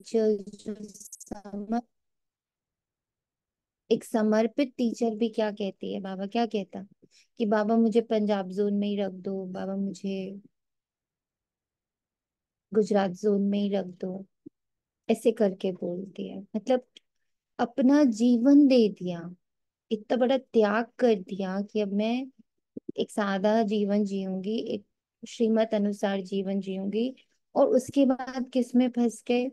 जो एक समर्पित टीचर भी क्या कहती है, बाबा क्या कहता कि बाबा मुझे पंजाब जोन में ही रख दो, बाबा मुझे गुजरात जोन में ही रख दो, ऐसे करके बोलती है। मतलब अपना जीवन दे दिया, इतना बड़ा त्याग कर दिया कि अब मैं एक सादा जीवन जीऊंगी, एक श्रीमत अनुसार जीवन जीऊंगी। और उसके बाद किस में फंस गए?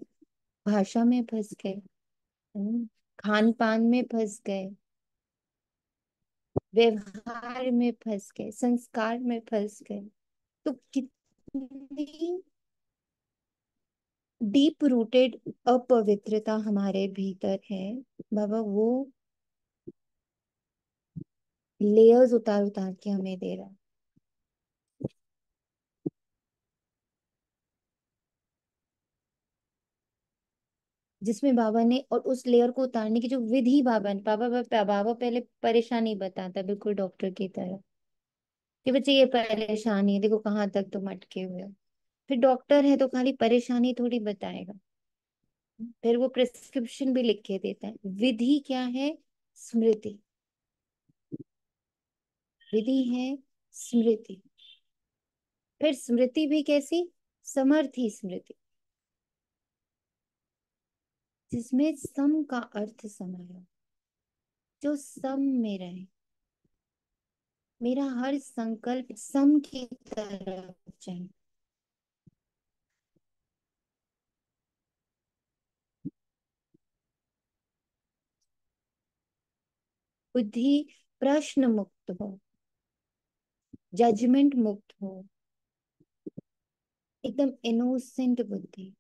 भाषा में फंस गए, खान पान में फंस गए, व्यवहार में फंस गए, संस्कार में फंस गए। तो कितनी डीप रूटेड अपवित्रता हमारे भीतर है, बाबा वो लेयर्स उतार उतार के हमें दे रहा है। जिसमें बाबा ने, और उस लेयर को उतारने की जो विधि बाबा ने, बाबा पहले परेशानी बताता है बिल्कुल डॉक्टर की तरह कि बच्चे ये परेशानी है, देखो कहाँ तक तुम अटके हुए हो। फिर डॉक्टर है तो खाली परेशानी थोड़ी बताएगा, फिर वो प्रिस्क्रिप्शन भी लिख के देता है। विधि क्या है? स्मृति। विधि है स्मृति। फिर स्मृति भी कैसी? समर्थी स्मृति, जिसमें सम का अर्थ समाया, जो सम में रहे। मेरा हर संकल्प सम की तरफ जाए। बुद्धि प्रश्न मुक्त हो, जजमेंट मुक्त हो, एकदम इनोसेंट बुद्धि।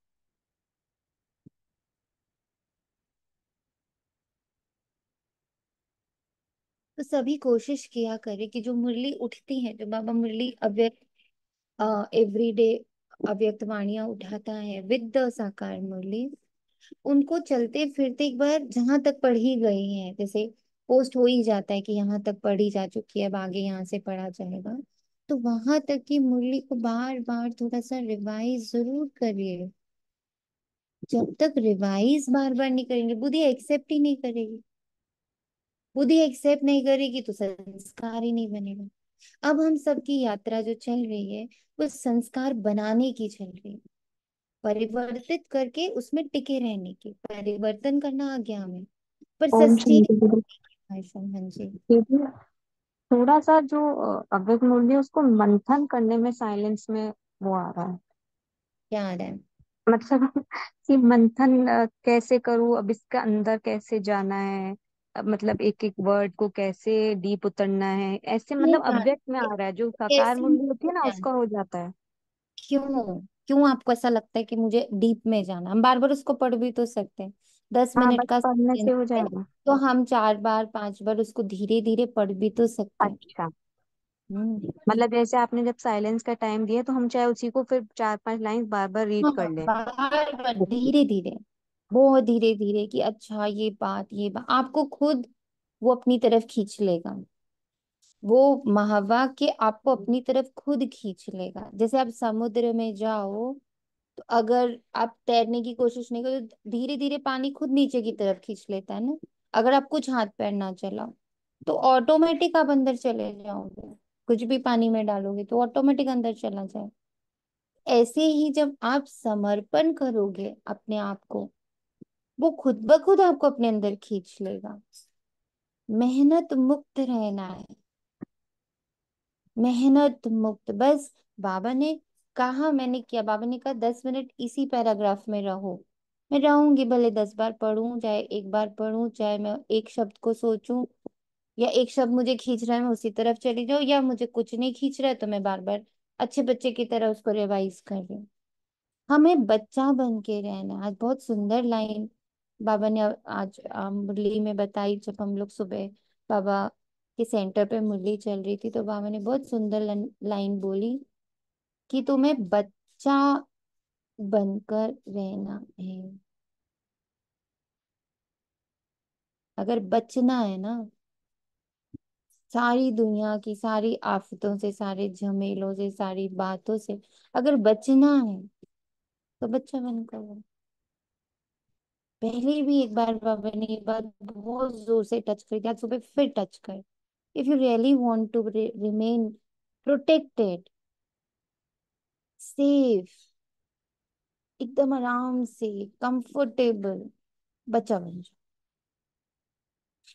तो सभी कोशिश किया करे कि जो मुरली उठती है, जो बाबा मुरली अव्यक्त एवरीडे अव्यक्त वाणियां उठाता है विद द साकार मुरली, उनको चलते फिरते एक बार जहां तक पढ़ी गई है, जैसे पोस्ट हो ही जाता है कि यहाँ तक पढ़ी जा चुकी है, अब आगे यहाँ से पढ़ा जाएगा, तो वहां तक की मुरली को बार बार थोड़ा सा रिवाइज जरूर करिए। जब तक रिवाइज बार बार नहीं करेंगे, बुद्धि एक्सेप्ट ही नहीं करेगी। बुद्धि एक्सेप्ट नहीं करेगी तो संस्कार ही नहीं बनेगा। अब हम सबकी यात्रा जो चल रही है, वो संस्कार बनाने की चल रही है, परिवर्तित करके उसमें टिके रहने की। परिवर्तन करना आ गया हमें, पर ओम सस्टेन। शांति गुरु। हाँ जी। दीदी, थोड़ा सा जो अव्यक्त मूल्य है, उसको मंथन करने में साइलेंस में वो आ रहा है। क्या आ रहा है? मतलब कि मंथन कैसे करूँ, अब इसका अंदर कैसे जाना है, मतलब एक एक वर्ड को कैसे डीप उतरना है, ऐसे ये मतलब बात अव्यक्त में आ रहा है। जो साकार कैसे मूल्य होती है ना, जाना? उसका हो जाता है। क्यों? क्यों आपको ऐसा लगता है कि मुझे डीप में जाना? हम बार बार उसको पढ़ भी तो सकते हैं। दस हाँ, मिनट बस का पढ़ने से sentence हो है, जाएगा। तो हम 4 बार 5 बार उसको धीरे धीरे पढ़ भी तो सकते हैं। अच्छा, हम्म। मतलब जैसे आपने जब साइलेंस का टाइम दिया, तो हम चाहे उसी को फिर 4 5 लाइन बार बार रीड हाँ, कर लें। बार बार धीरे धीरे, बहुत धीरे धीरे, कि अच्छा ये बात आपको खुद वो अपनी तरफ खींच लेगा। वो महावाक्य आपको अपनी तरफ खुद खींच लेगा। जैसे आप समुद्र में जाओ, तो अगर आप तैरने की कोशिश नहीं करो तो धीरे धीरे पानी खुद नीचे की तरफ खींच लेता है ना। अगर आप कुछ हाथ पैर ना चलाओ तो ऑटोमेटिक आप अंदर चले जाओगे। कुछ भी पानी में डालोगे तो ऑटोमेटिक अंदर चला जाए। ऐसे ही जब आप समर्पण करोगे अपने आप को, वो खुद ब खुद आपको अपने अंदर खींच लेगा। मेहनत मुक्त रहना है, मेहनत मुक्त बस। बाबा ने कहा, मैंने किया। बाबा ने कहा 10 मिनट इसी पैराग्राफ में रहो। मैं रहूंगी, भले 10 बार पढ़ूं, चाहे एक बार पढ़ूं, चाहे मैं एक शब्द को सोचूं, या एक शब्द मुझे खींच रहा है मैं उसी तरफ चली जाऊं, या मुझे कुछ नहीं खींच रहा है तो मैं बार बार अच्छे बच्चे की तरह उसको रिवाइज कर रही हूँ। हमें बच्चा बन के रहना। आज बहुत सुंदर लाइन बाबा ने आज मुरली में बताई। जब हम लोग सुबह बाबा के सेंटर पे मुरली चल रही थी, तो बाबा ने बहुत सुंदर लाइन बोली कि तुम्हें बच्चा बनकर रहना है। अगर बचना है ना, सारी दुनिया की सारी आफतों से, सारे झमेलों से, सारी बातों से अगर बचना है, तो बच्चा बनकर रहो। पहले भी एक बार बाबा ने ये बात बहुत जोर से टच करी थी, आज सुबह फिर टच कर। If you really want to remain protected, safe, एकदम आराम से कंफर्टेबल, बच्चा बन जाओ।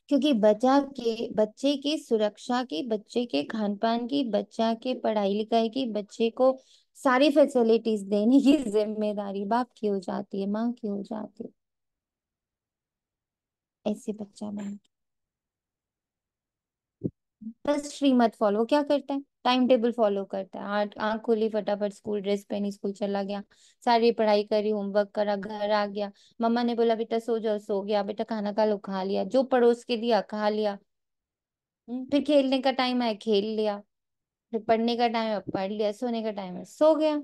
क्योंकि बच्चे की सुरक्षा की, बच्चे के खान पान की, बच्चा के पढ़ाई लिखाई की, बच्चे को सारी फैसिलिटीज देने की जिम्मेदारी बाप की हो जाती है, माँ की हो जाती है। ऐसे बच्चा बन, बस श्रीमत फॉलो क्या करता है, टाइम टेबल फॉलो करता है। आठ आंख खोली, फटाफट स्कूल ड्रेस पहनी, स्कूल चला गया, सारी पढ़ाई करी, होमवर्क करा, घर आ गया, मम्मा ने बोला बेटा सो जाओ, सो गया, बेटा खाना खा लो, खा लिया, जो पड़ोस के दिया खा लिया। फिर खेलने का टाइम है खेल लिया, फिर पढ़ने का टाइम है पढ़ लिया, सोने का टाइम है सो गया।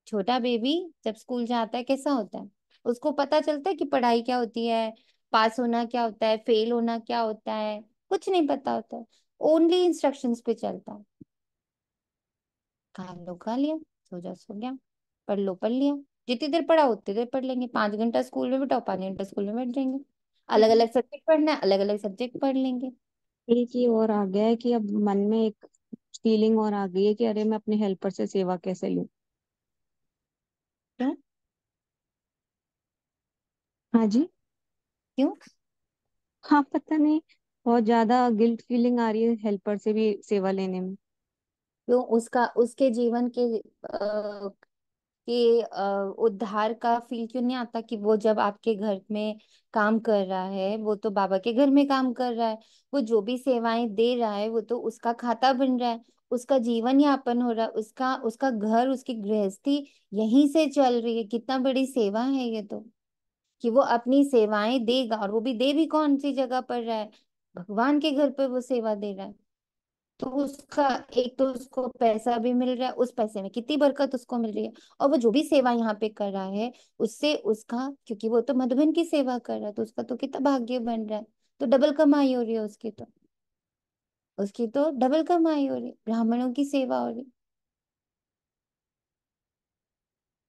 छोटा बेबी जब स्कूल जाता है कैसा होता है, उसको पता चलता है कि पढ़ाई क्या होती है, पास होना क्या होता है, फेल होना क्या होता है, कुछ नहीं पता होता है। ओनली इंस्ट्रक्शंस पे चलता है। खा लो खा लिया, सो जा सो गया, पढ़ लो पढ़ लिया। जितनी देर पढ़ा उतनी देर पढ़ लेंगे, 5 घंटा स्कूल में बैठो, 5 घंटा स्कूल में बैठ जाएंगे। अलग अलग सब्जेक्ट पढ़ना है, अलग अलग सब्जेक्ट पढ़ लेंगे। एक ये और आ गया है कि अब मन में एक फीलिंग और आ गई है कि अरे मैं अपने हेल्पर से सेवा कैसे लूं। क्यों? हाँ जी। क्यों? हाँ पता नहीं, बहुत ज्यादा गिल्ट फीलिंग आ रही है हेल्पर से भी सेवा लेने में। क्यों? उसका उसके जीवन के उद्धार का फील क्यों नहीं आता कि वो जब आपके घर में काम कर रहा है, वो तो बाबा के घर में काम कर रहा है, वो जो भी सेवाएं दे रहा है वो तो उसका खाता बन रहा है, उसका जीवन यापन हो रहा है, उसका उसका घर, उसकी गृहस्थी यहीं से चल रही है। कितना बड़ी सेवा है ये तो, कि वो अपनी सेवाएं देगा, और वो भी दे भी कौन सी जगह पर रहा है, भगवान के घर पर वो सेवा दे रहा है। तो उसका एक तो उसको पैसा भी मिल रहा है, उस पैसे में कितनी बरकत उसको मिल रही है। और वो जो भी सेवा यहाँ पे कर रहा है, उससे उसका, क्योंकि वो तो मधुबन की सेवा कर रहा है, तो उसका तो कितना भाग्य बन रहा है। तो डबल कमाई हो रही है उसकी तो, उसकी तो डबल कमाई हो रही है, ब्राह्मणों की सेवा हो रही।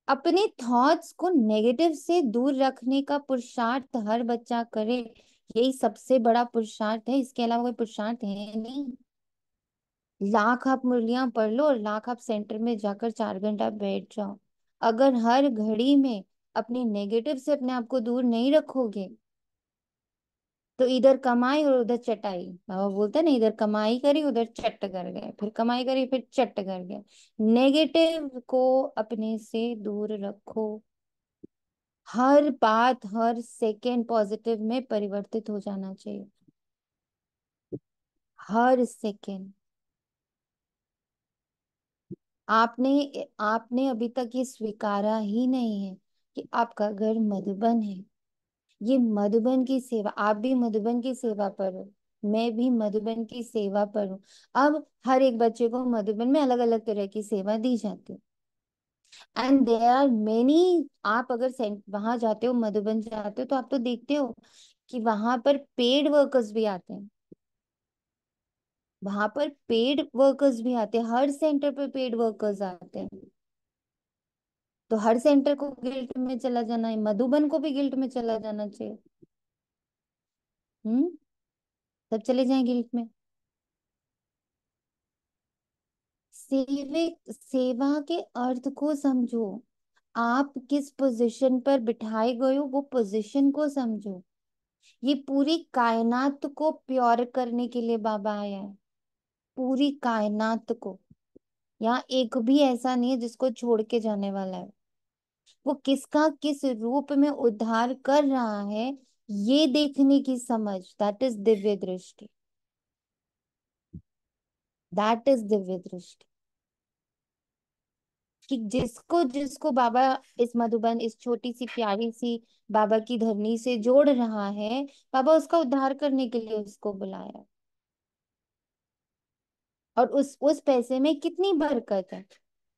अपने थॉट्स को नेगेटिव से दूर रखने का पुरुषार्थ हर बच्चा करे, यही सबसे बड़ा पुरुषार्थ है, इसके अलावा कोई पुरुषार्थ है नहीं। लाख आप मुरलियां पढ़ लो और लाख आप सेंटर में जाकर 4 घंटा बैठ जाओ, अगर हर घड़ी में अपने नेगेटिव से अपने आप को दूर नहीं रखोगे, तो इधर कमाई और उधर चटाई। बाबा बोलते हैं ना, इधर कमाई करी उधर चट कर गए, फिर कमाई करी फिर चट कर गए। नेगेटिव को अपने से दूर रखो, हर बात हर सेकेंड पॉजिटिव में परिवर्तित हो जाना चाहिए, हर सेकेंड। आपने आपने अभी तक ये स्वीकारा ही नहीं है कि आपका घर मधुबन है। ये मधुबन की सेवा, आप भी मधुबन की सेवा पर हो, मैं भी मधुबन की सेवा पर हूँ। अब हर एक बच्चे को मधुबन में अलग अलग तरह की सेवा दी जाती है, एंड देयर आर मेनी। आप अगर वहां जाते हो, मधुबन जाते हो, तो आप तो देखते हो कि वहां पर पेड वर्कर्स भी आते हैं, वहां पर पेड वर्कर्स भी आते हैं, हर सेंटर पे पेड वर्कर्स आते हैं। तो हर सेंटर को गिल्ट में चला जाना है, मधुबन को भी गिल्ट में चला जाना चाहिए। हम्म, सब चले जाएं गिल्ट में। सेवा के अर्थ को समझो, आप किस पोजीशन पर बिठाए गए हो, वो पोजीशन को समझो। ये पूरी कायनात को प्योर करने के लिए बाबा आया है, पूरी कायनात को। यहाँ एक भी ऐसा नहीं है जिसको छोड़ के जाने वाला है। वो किसका किस रूप में उद्धार कर रहा है, ये देखने की समझ, दैट इज दिव्य दृष्टि, दैट इज दिव्य दृष्टि। कि जिसको जिसको बाबा इस मधुबन, इस छोटी सी प्यारी सी बाबा की धरनी से जोड़ रहा है, बाबा उसका उद्धार करने के लिए उसको बुलाया है। और उस पैसे में कितनी बरकत है,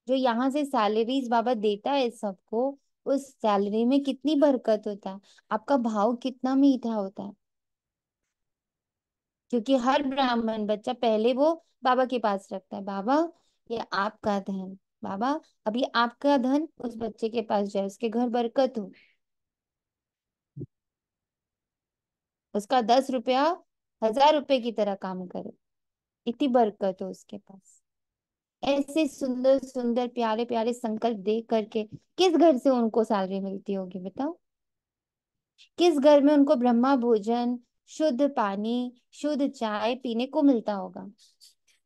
जो यहाँ से सैलरीज बाबा देता है सबको, उस सैलरी में कितनी बरकत होता है, आपका भाव कितना मीठा होता है। क्योंकि हर ब्राह्मण बच्चा पहले वो बाबा के पास रखता है, बाबा ये आपका धन, बाबा, अभी आपका धन उस बच्चे के पास जाए, उसके घर बरकत हो, उसका 10 रुपया 1000 रुपए की तरह काम करे, इतनी बरकत हो उसके पास। ऐसे सुंदर सुंदर प्यारे प्यारे संकल्प दे करके किस घर से उनको सैलरी मिलती होगी बताओ? किस घर में उनको ब्रह्मा भोजन, शुद्ध पानी, शुद्ध चाय पीने को मिलता होगा?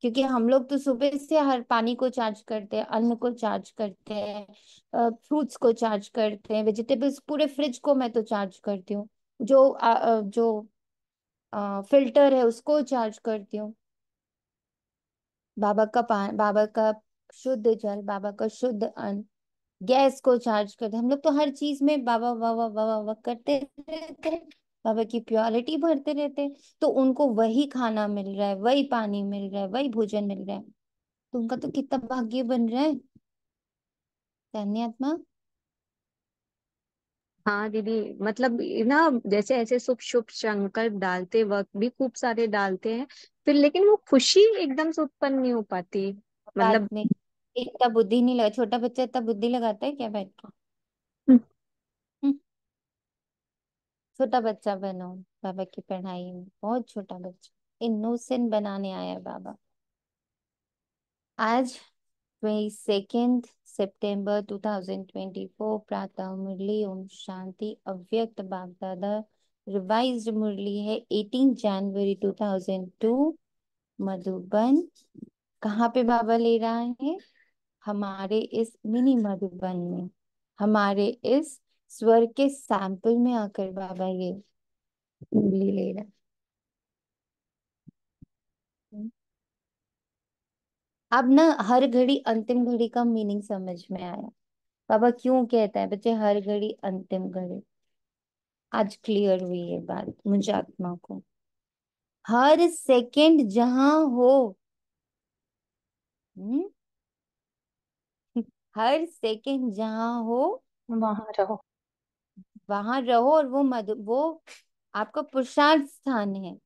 क्योंकि हम लोग तो सुबह से हर पानी को चार्ज करते हैं, अन्न को चार्ज करते हैं, फ्रूट्स को चार्ज करते हैं, वेजिटेबल्स, पूरे फ्रिज को मैं तो चार्ज करती हूँ, जो फिल्टर है उसको चार्ज करती हूँ। बाबा का शुद्ध जल, बाबा का शुद्ध अन्न, गैस को चार्ज करते हैं। हम लोग तो हर चीज में बाबा बाबा बाबा बाबा करते रहते हैं, बाबा की प्योरिटी भरते रहते हैं। तो उनको वही खाना मिल रहा है, वही पानी मिल रहा है, वही भोजन मिल रहा है, तो उनका तो कितना भाग्य बन रहा है। धन्यआत्मा। हाँ दीदी, मतलब ये ना, जैसे ऐसे शुभ शुभ संकल्प डालते वक्त भी खूब सारे डालते हैं, फिर लेकिन वो खुशी एकदम से उत्पन्न नहीं हो पाती। बात मतलब में इतना बुद्धि नहीं लगा, छोटा बच्चा इतना बुद्धि लगाता है क्या बैठ के? हम्म, छोटा बच्चा बनो बाबा की पढ़ाई में, बहुत छोटा बच्चा, इनोसेंट बनाने आया है बाबा। आज 22 सितंबर 2024, प्रातः मुरली ओम शांति अव्यक्त बागदादा। रिवाइज्ड मुरली है 18 जनवरी 2002, मधुबन। कहाँ पे बाबा ले रहा है? हमारे इस मिनी मधुबन में, हमारे इस स्वर के सैंपल में आकर बाबा ये मुरली ले रहा है। अब ना हर घड़ी अंतिम घड़ी का मीनिंग समझ में आया। बाबा क्यों कहता है बच्चे हर घड़ी अंतिम घड़ी? आज क्लियर हुई ये बात मुझे आत्मा को। हर सेकंड जहां हो, हम्म, हर सेकंड जहां हो वहां रहो। वहां रहो, और वो आपका पुरुषार्थ स्थान है,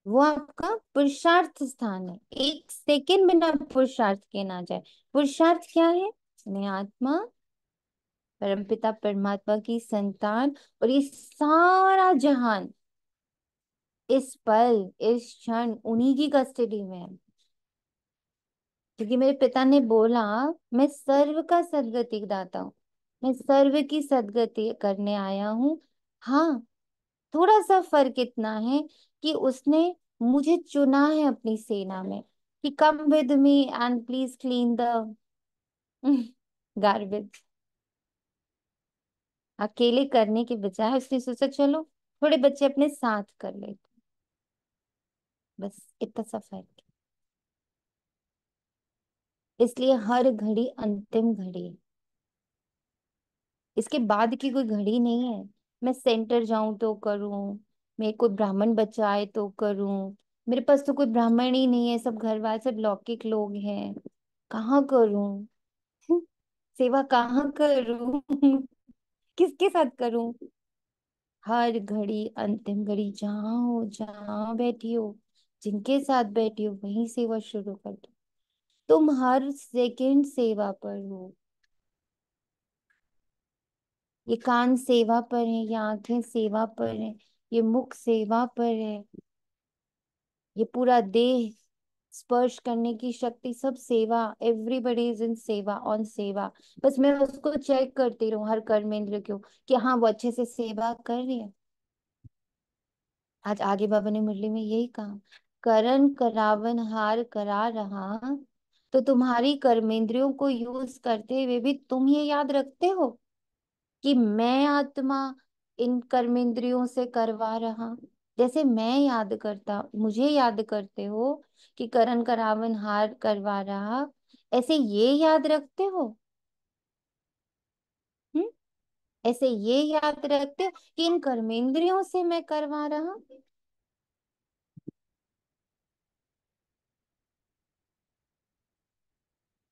वो आपका पुरुषार्थ स्थान है। एक सेकंड बिना पुरुषार्थ के ना जाए। पुरुषार्थ क्या है? मैं आत्मा, परमपिता परमात्मा की संतान, और ये सारा जहान इस पल, इस क्षण उन्हीं की कस्टडी में है। क्योंकि मेरे पिता ने बोला, मैं सर्व का सदगति दाता हूँ, मैं सर्व की सदगति करने आया हूँ। हाँ, थोड़ा सा फर्क इतना है कि उसने मुझे चुना है अपनी सेना में, कि come with me and please clean the garbage. अकेले करने के बजाय उसने सोचा चलो थोड़े बच्चे अपने साथ कर ले, बस इतना सा फर्क है। इसलिए हर घड़ी अंतिम घड़ी है, इसके बाद की कोई घड़ी नहीं है। मैं सेंटर जाऊं तो करूं, मैं कोई ब्राह्मण बच्चा आए तो करूं, मेरे पास तो कोई ब्राह्मण ही नहीं है, सब घर वाले सब लौकिक लोग हैं, कहाँ करूं? सेवा कहाँ करूं? किसके साथ करूं? हर घड़ी अंतिम घड़ी, जहां हो, जहां बैठी हो, जिनके साथ बैठी हो वहीं सेवा शुरू कर दो। तुम हर सेकंड सेवा पर हो। ये कान सेवा पर है, ये आंखें सेवा पर है, ये मुख सेवा पर है, ये पूरा देह स्पर्श करने की शक्ति सब सेवा। एवरीबडी इज इन सेवा, ऑन सेवा। बस मैं उसको चेक करती रहूं हर कर्मेंद्र को, कि हाँ वो अच्छे से सेवा कर रही है। आज आगे बाबा ने मुरली में यही कहा, करण करावन हार करा रहा, तो तुम्हारी कर्मेंद्रियों को यूज करते हुए भी तुम ये याद रखते हो कि मैं आत्मा इन कर्मेंद्रियों से करवा रहा। जैसे मैं याद करता, मुझे याद करते हो कि करण करावन हार करवा रहा, ऐसे ये याद रखते हो? हम्म, ऐसे ये याद रखते हो कि इन कर्मेंद्रियों से मैं करवा रहा?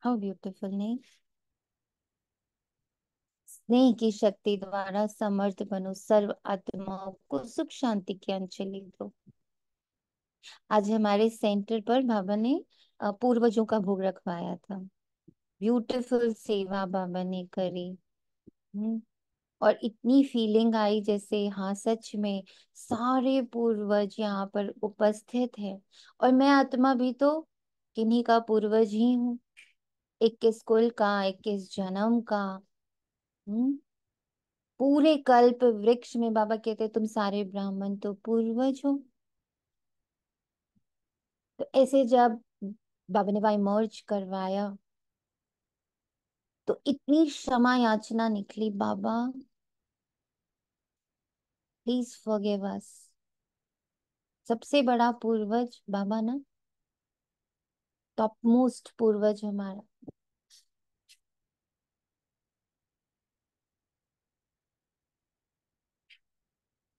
हाउ ब्यूटीफुल नहीं? स्नेह की शक्ति द्वारा समर्थ बनो, सर्व आत्माओं को सुख शांति की अंजलि दो। आज हमारे सेंटर पर बाबा ने पूर्वजों का भोग रखवाया था। ब्यूटीफुल सेवा बाबा ने करी। हम्म। और इतनी फीलिंग आई जैसे हाँ सच में सारे पूर्वज यहाँ पर उपस्थित है। और मैं आत्मा भी तो किन्हीं का पूर्वज ही हूँ। 21 कुल का, 21 जन्म का। हम्म। पूरे कल्प वृक्ष में बाबा कहते तुम सारे ब्राह्मण तो पूर्वज हो। तो ऐसे जब बाबा ने भाई मर्ज करवाया तो इतनी क्षमा याचना निकली, बाबा प्लीज फॉरगिव अस। सबसे बड़ा पूर्वज बाबा ना, टॉप मोस्ट पूर्वज हमारा।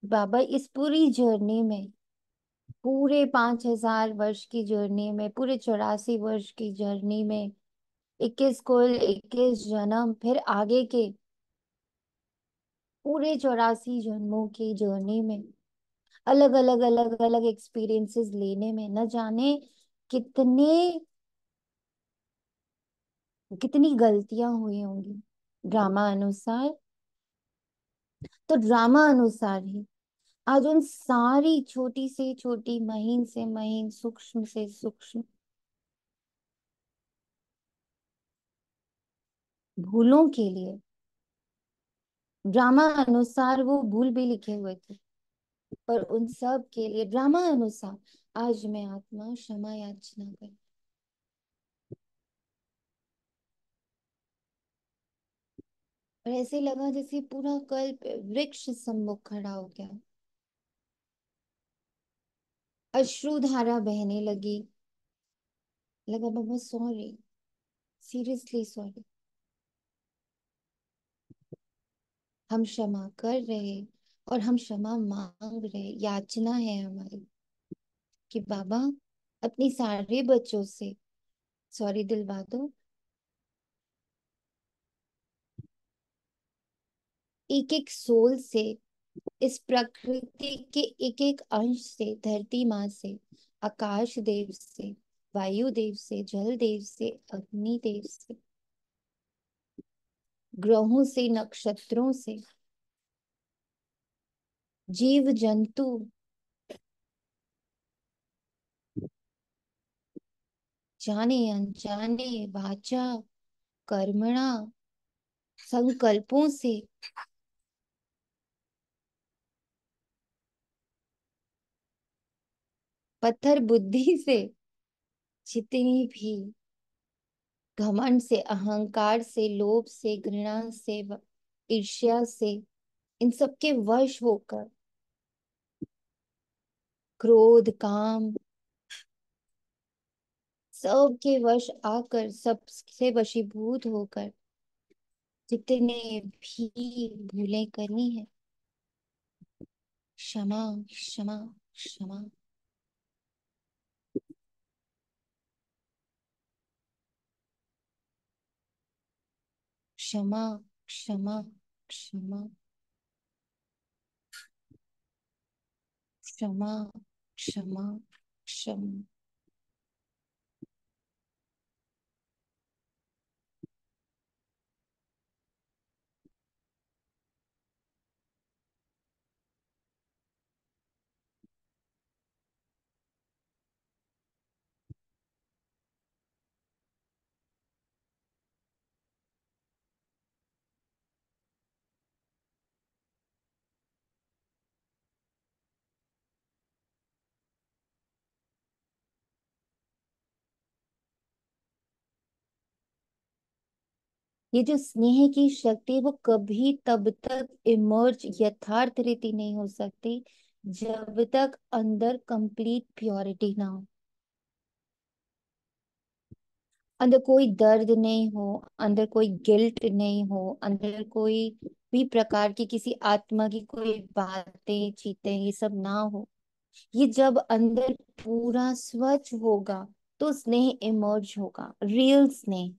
बाबा इस पूरी जर्नी में, पूरे 5,000 वर्ष की जर्नी में, पूरे 84 वर्ष की जर्नी में, 21 कुल, 21 जन्म, फिर आगे के पूरे 84 जन्मों की जर्नी में, अलग अलग अलग अलग एक्सपीरियंसेस लेने में, न जाने कितने कितनी गलतियां हुई होंगी ड्रामा अनुसार। तो ड्रामा अनुसार ही आज उन सारी छोटी से छोटी, महीन से महीन, सूक्ष्म से सूक्ष्म भूलों के लिए, ड्रामा अनुसार वो भूल भी लिखे हुए थे, पर उन सब के लिए ड्रामा अनुसार आज मैं आत्मा क्षमा याचना कर। और ऐसे लगा जैसे पूरा कल्प वृक्ष सम्मुख खड़ा हो गया। अश्रुधारा बहने लगी। लगा बाबा सॉरी, सीरियसली सॉरी, हम क्षमा कर रहे और हम क्षमा मांग रहे। याचना है हमारी कि बाबा अपनी सारे बच्चों से सॉरी दिलवा दो। एक एक सोल से, इस प्रकृति के एक एक अंश से, धरती माँ से, आकाश देव से, वायु देव से, जल देव से, अग्नि देव से, ग्रहों से, नक्षत्रों से, जीव जंतु, जाने अनजाने, वाचा कर्मणा, संकल्पों से, पत्थर बुद्धि से, जितनी भी घमंड से, अहंकार से, लोभ से, घृणा से, ईर्ष्या से, इन सब के वश होकर, क्रोध, काम, सब के वश आकर, सबसे वशीभूत होकर, जितने भी भूलें करनी है, क्षमा क्षमा क्षमा। क्षमा क्षमा क्षमा क्षमा क्षमा क्षमा। ये जो स्नेह की शक्ति है, वो कभी तब तक इमर्ज, यथार्थ रीति नहीं हो सकती जब तक अंदर कंप्लीट प्योरिटी ना हो, अंदर कोई दर्द नहीं हो, अंदर कोई गिल्ट नहीं हो, अंदर कोई भी प्रकार की किसी आत्मा की कोई बातें चीतें ये सब ना हो। ये जब अंदर पूरा स्वच्छ होगा तो स्नेह इमर्ज होगा, रियल स्नेह।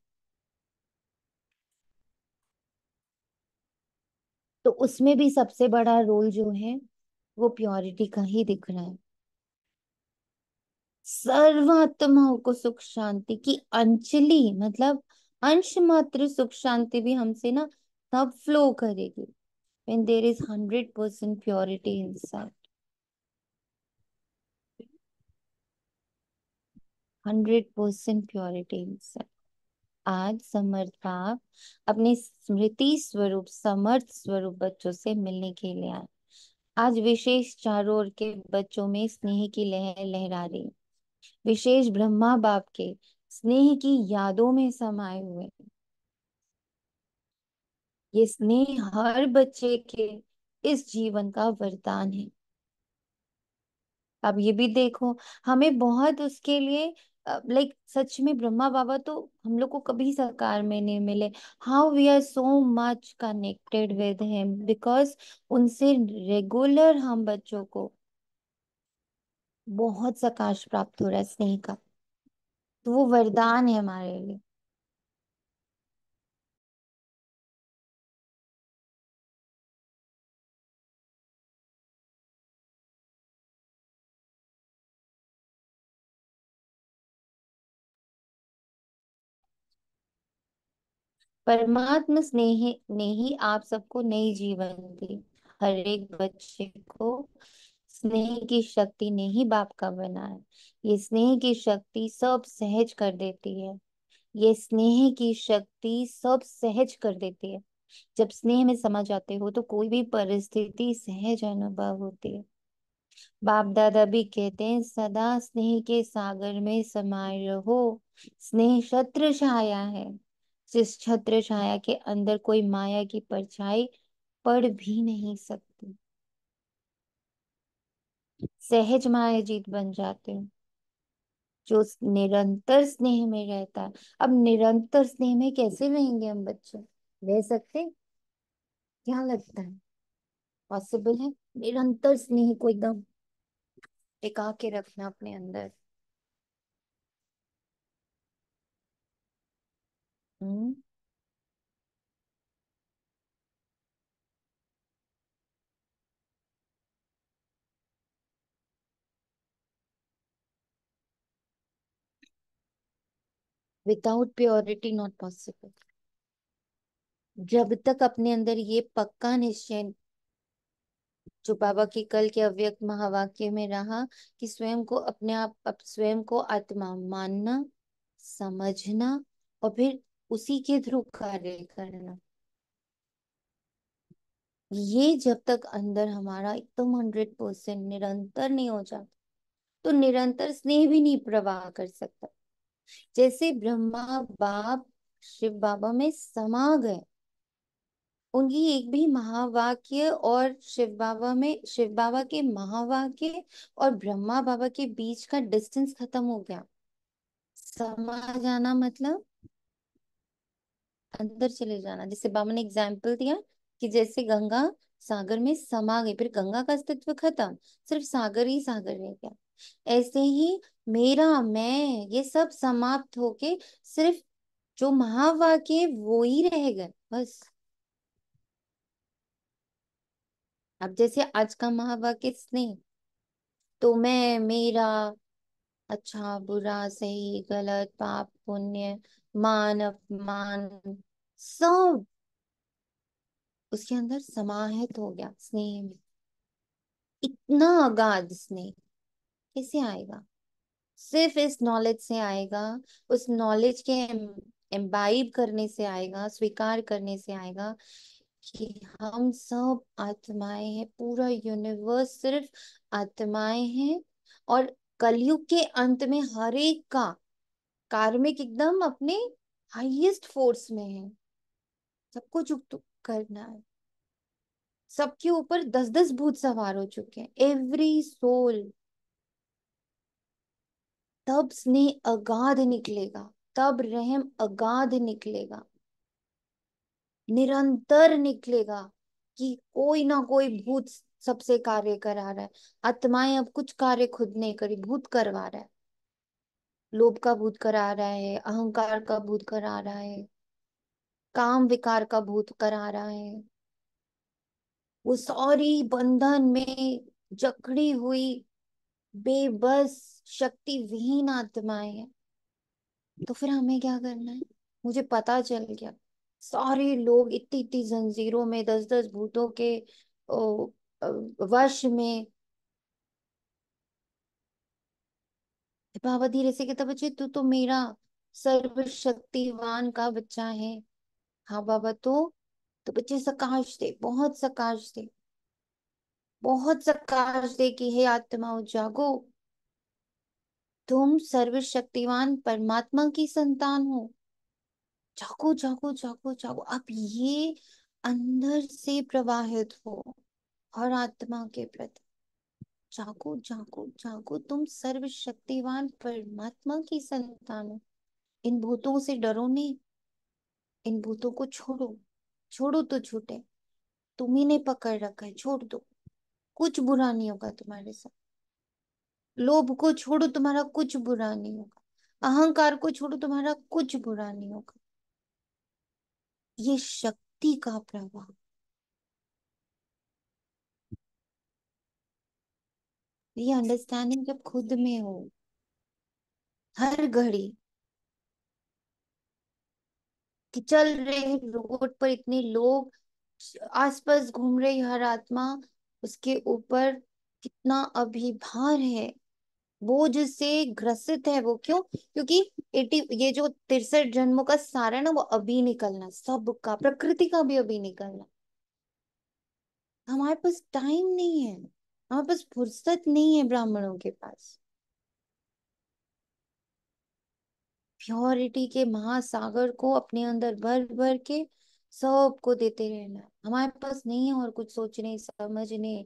तो उसमें भी सबसे बड़ा रोल जो है वो प्योरिटी का ही दिख रहा है। सर्वात्माओं को सुख शांति की अंजलि, मतलब अंश मात्र सुख शांति भी हमसे ना तब फ्लो करेगी when there is 100% purity inside. 100% purity inside. आज समर्थ बाप अपने स्मृति स्वरूप समर्थ स्वरूप बच्चों से मिलने के लिए आए। आज विशेष चारों ओर के बच्चों में स्नेह की लहर लहरा रही। विशेष ब्रह्मा बाप के स्नेह की यादों में समाये हुए। ये स्नेह हर बच्चे के इस जीवन का वरदान है। अब ये भी देखो, हमें बहुत उसके लिए लाइक सच में ब्रह्मा बाबा तो हम लोग को कभी साकार में नहीं मिले। How we are so much connected with him because उनसे रेगुलर हम बच्चों को बहुत सकाश प्राप्त हो रहा है स्नेह का। तो वो वरदान है हमारे लिए। परमात्मा स्नेह ने ही आप सबको नई जीवन दी। हर एक बच्चे को स्नेह की शक्ति ने ही बाप का बनाया। ये स्नेह की शक्ति सब सहज कर देती है। ये स्नेह की शक्ति सब सहज कर देती है। जब स्नेह में समा जाते हो तो कोई भी परिस्थिति सहज अनुभव होती है। बाप दादा भी कहते हैं सदा स्नेह के सागर में समाये रहो। स्नेह छत्र छाया है। जिस छत्र छाया के अंदर कोई माया की परछाई पड़ भी नहीं सकती। सहज माया जीत बन जाते हो जो निरंतर स्नेह में रहता है। अब निरंतर स्नेह में कैसे रहेंगे हम बच्चे? रह सकते? क्या लगता है पॉसिबल है निरंतर स्नेह को एकदम टिका के रखना अपने अंदर? Without purity not possible. जब तक अपने अंदर ये पक्का निश्चय जो बाबा की कल के अव्यक्त महावाक्य में रहा कि स्वयं को अपने आप स्वयं को आत्मा मानना, समझना और फिर उसी के थ्रू कार्य करना। ये जब तक अंदर हमारा एकदम 100% निरंतर नहीं हो जाता तो निरंतर स्नेह भी नहीं प्रवाह कर सकता। जैसे ब्रह्मा बाप शिव बाबा में समा गए, उनकी एक भी महावाक्य और शिव बाबा के महावाक्य और ब्रह्मा बाबा के बीच का डिस्टेंस खत्म हो गया। समा जाना मतलब अंदर चले जाना। जैसे बाबा ने एग्जाम्पल दिया कि जैसे गंगा सागर में समा गई, फिर गंगा का अस्तित्व खत्म, सिर्फ सागर ही सागर रह गया। ऐसे ही मेरा मैं ये सब समाप्त होके सिर्फ जो महावाक्य वो ही रह गए बस। अब जैसे आज का महावाक्य स्नेह, तो मैं मेरा, अच्छा बुरा सही गलत पाप पुण्य मान अपमान सब उसके अंदर समाहित हो गया स्नेह में। इतना अगाध स्नेह कैसे आएगा? सिर्फ इस नॉलेज से आएगा। उस नॉलेज के एम्बाइब करने से आएगा, स्वीकार करने से आएगा कि हम सब आत्माएं हैं, पूरा यूनिवर्स सिर्फ आत्माएं हैं। और कलयुग के अंत में हर एक का कार्मिक एकदम अपने हाईएस्ट फोर्स में है। सबको युक्त करना है। सबके ऊपर 10-10 भूत सवार हो चुके हैं, एवरी सोल। तब स्नेह अगाध निकलेगा, तब रहम अगाध निकलेगा, निरंतर निकलेगा कि कोई ना कोई भूत सबसे कार्य करा रहा है। आत्माएं अब कुछ कार्य खुद नहीं करी, भूत करवा रहा है। लोभ का भूत करा रहा है, अहंकार का भूत करा रहा है, काम विकार का भूत करा रहा है। वो सारी बंधन में जकड़ी हुई बेबस शक्ति विहीन आत्माएं हैं। तो फिर हमें क्या करना है? मुझे पता चल गया, सारे लोग इतनी इतनी जंजीरों में, 10 10 भूतों के ओ, अ, वश में। बाबा धीरे से कहता, बच्चे तू तो मेरा सर्वशक्तिवान का बच्चा है। हाँ बाबा, तो बच्चे सकाश दे, बहुत सकाश दे, बहुत सकाश दे कि हे आत्माओं जागो, तुम सर्वशक्तिवान परमात्मा की संतान हो। जागो जागो जागो जागो, अब ये अंदर से प्रवाहित हो हर आत्मा के प्रति। जागो जागो जागो, तुम सर्वशक्तिवान परमात्मा की संतान हो। इन भूतों से डरो नहीं, इन भूतों को छोड़ो। छोड़ो तो छूटे, तुम्ही ने पकड़ रखा है, छोड़ दो। कुछ बुरा नहीं होगा तुम्हारे साथ। लोभ को छोड़ो, तुम्हारा कुछ बुरा नहीं होगा। अहंकार को छोड़ो, तुम्हारा कुछ बुरा नहीं होगा। ये शक्ति का प्रवाह, ये अंडरस्टैंडिंग जब खुद में हो, हर घड़ी कि चल रहे हैं रोड पर इतने लोग, आसपास घूम रही हर आत्मा, उसके ऊपर कितना अभिभार है, बोझ से ग्रसित है वो। क्यों? क्योंकि 80, ये जो 63 जन्मों का सारा है ना, वो अभी निकलना, सबका, प्रकृति का भी अभी निकलना। हमारे पास टाइम नहीं है, हमारे पास फुर्सत नहीं है ब्राह्मणों के पास। प्योरिटी के महासागर को अपने अंदर भर भर के सबको देते रहना है। हमारे पास नहीं है और कुछ सोचने समझने,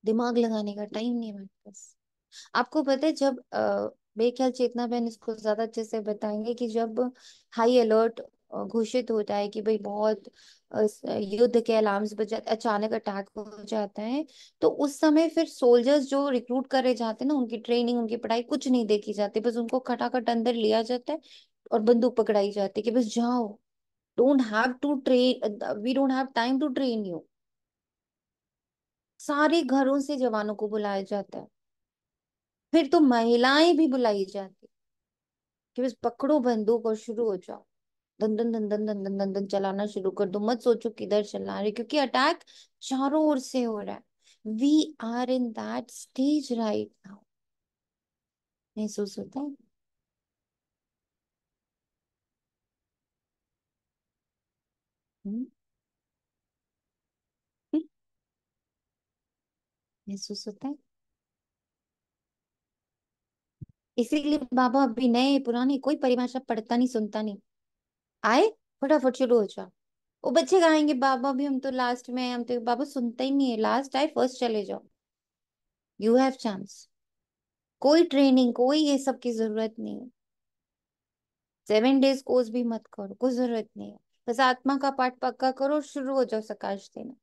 दिमाग लगाने का टाइम नहीं है हमारे पास। आपको पता है, जब मेरे ख्याल चेतना बहन इसको ज्यादा अच्छे से बताएंगे, कि जब हाई अलर्ट घोषित होता है कि भाई बहुत युद्ध के अलार्म्स बज जाते, अचानक अटैक हो जाता है, तो उस समय फिर सोल्जर्स जो रिक्रूट करे जाते हैं ना, उनकी ट्रेनिंग, उनकी पढ़ाई कुछ नहीं देखी जाती, बस उनको खटाखट अंदर लिया जाता है और बंदूक पकड़ाई जाती है कि बस जाओ। Don't have to train, we don't have time to train you. सारे घरों से जवानों को बुलाया जाता है, फिर तो महिलाएं भी बुलाई जाती, कि बस पकड़ो बंदूक और शुरू हो जाओ। दन दन दन दन दन दन दन दन चलाना शुरू कर दो, मत सोचो किधर चला रहे, क्योंकि अटैक चारों ओर से हो रहा है। We are in that stage right now. महसूस होता है? हम्म, हम्म, महसूस होता है। इसीलिए बाबा अभी नए पुराने कोई परिभाषा पढ़ता नहीं, सुनता नहीं, आए फटाफट शुरू हो जाओ। वो बच्चे गाएंगे, बाबा भी हम तो लास्ट में हैं, हम तो, बाबा सुनता ही नहीं है, लास्ट आए फर्स्ट चले जाओ, यू हैव चांस। कोई ट्रेनिंग, कोई ये सब की जरूरत नहीं है। 7 डेज कोर्स भी मत करो, कोई जरूरत नहीं है। बस आत्मा का पाठ पक्का करो और शुरू हो जाओ सकाश देना।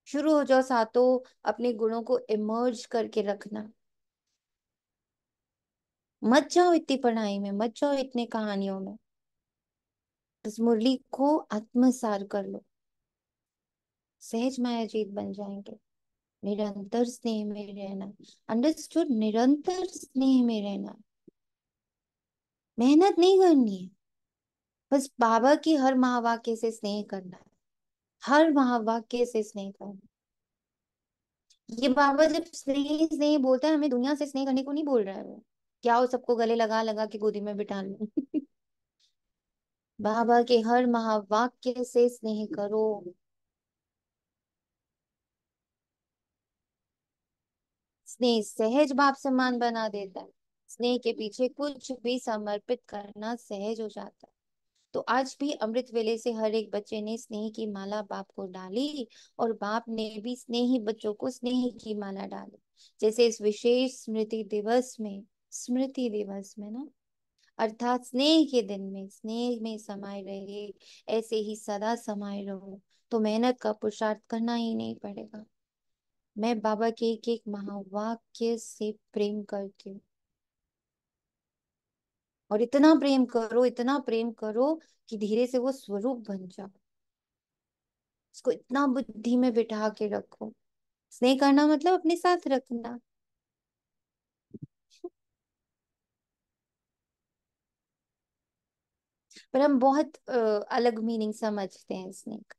शुरू हो जाओ सातों अपने गुणों को इमर्ज करके रखना। मत जाओ इतनी पढ़ाई में, मत जाओ इतने कहानियों में। बस मुरली को आत्मसार कर लो, सहज मायाजीत बन जाएंगे। निरंतर स्नेह में रहना, अंडरस्टूड, निरंतर स्नेह में रहना। मेहनत नहीं करनी है, बस बाबा की हर महावाक्य से स्नेह करना है। हर महावाक्य से स्नेह करना। ये बाबा जब स्नेह स्नेह बोलता है, हमें दुनिया से स्नेह करने को नहीं बोल रहा है वो। क्या हो, सबको गले लगा लगा के गोदी में बिठा लो। बाबा के हर महावाक्य से स्नेह करो। स्नेह सहज भाव सम्मान बना देता है। स्नेह के पीछे कुछ भी समर्पित करना सहज हो जाता है। तो आज भी अमृत वेले से हर एक बच्चे ने स्नेह की माला बाप को डाली, और बाप ने भी स्नेही बच्चों को स्नेह की माला डाली। जैसे इस विशेष स्मृति दिवस में ना, अर्थात स्नेह के दिन में स्नेह में समाये रहे, ऐसे ही सदा समाये रहो, तो मेहनत का पुरुषार्थ करना ही नहीं पड़ेगा। मैं बाबा के एक एक महावाक्य से प्रेम करती हूँ, और इतना प्रेम करो, इतना प्रेम करो कि धीरे से वो स्वरूप बन जाओ। उसको इतना बुद्धि में बिठा के रखो। स्नेह करना मतलब अपने साथ रखना। पर हम बहुत अलग मीनिंग समझते हैं स्नेक।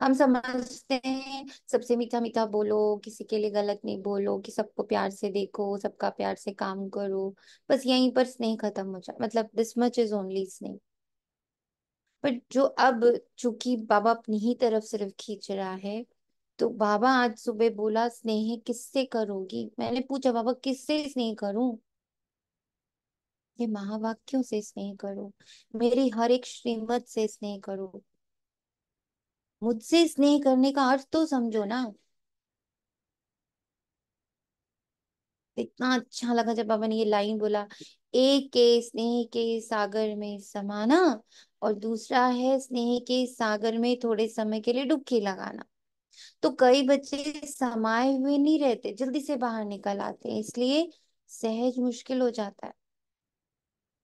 हम समझते हैं सबसे मीठा मीठा बोलो, किसी के लिए गलत नहीं बोलो, कि सबको प्यार से देखो, सबका प्यार से काम करो, बस यहीं पर स्नेह खत्म हो जाए, मतलब दिस मच इज ओनली स्नेह। बट जो अब, चूंकि बाबा अपनी ही तरफ सिर्फ खींच रहा है, तो बाबा आज सुबह बोला स्नेह किससे करोगी। मैंने पूछा बाबा किससे स्नेह करूं। ये महावाक्यों से स्नेह करो, मेरी हर एक श्रीमत से स्नेह करो। मुझसे स्नेह करने का अर्थ तो समझो ना। इतना अच्छा लगा जब बाबा ने ये लाइन बोला, एक के स्नेह के सागर में समाना, और दूसरा है स्नेह के सागर में थोड़े समय के लिए डुबकी लगाना। तो कई बच्चे समाये हुए नहीं रहते, जल्दी से बाहर निकल आते हैं, इसलिए सहज मुश्किल हो जाता है।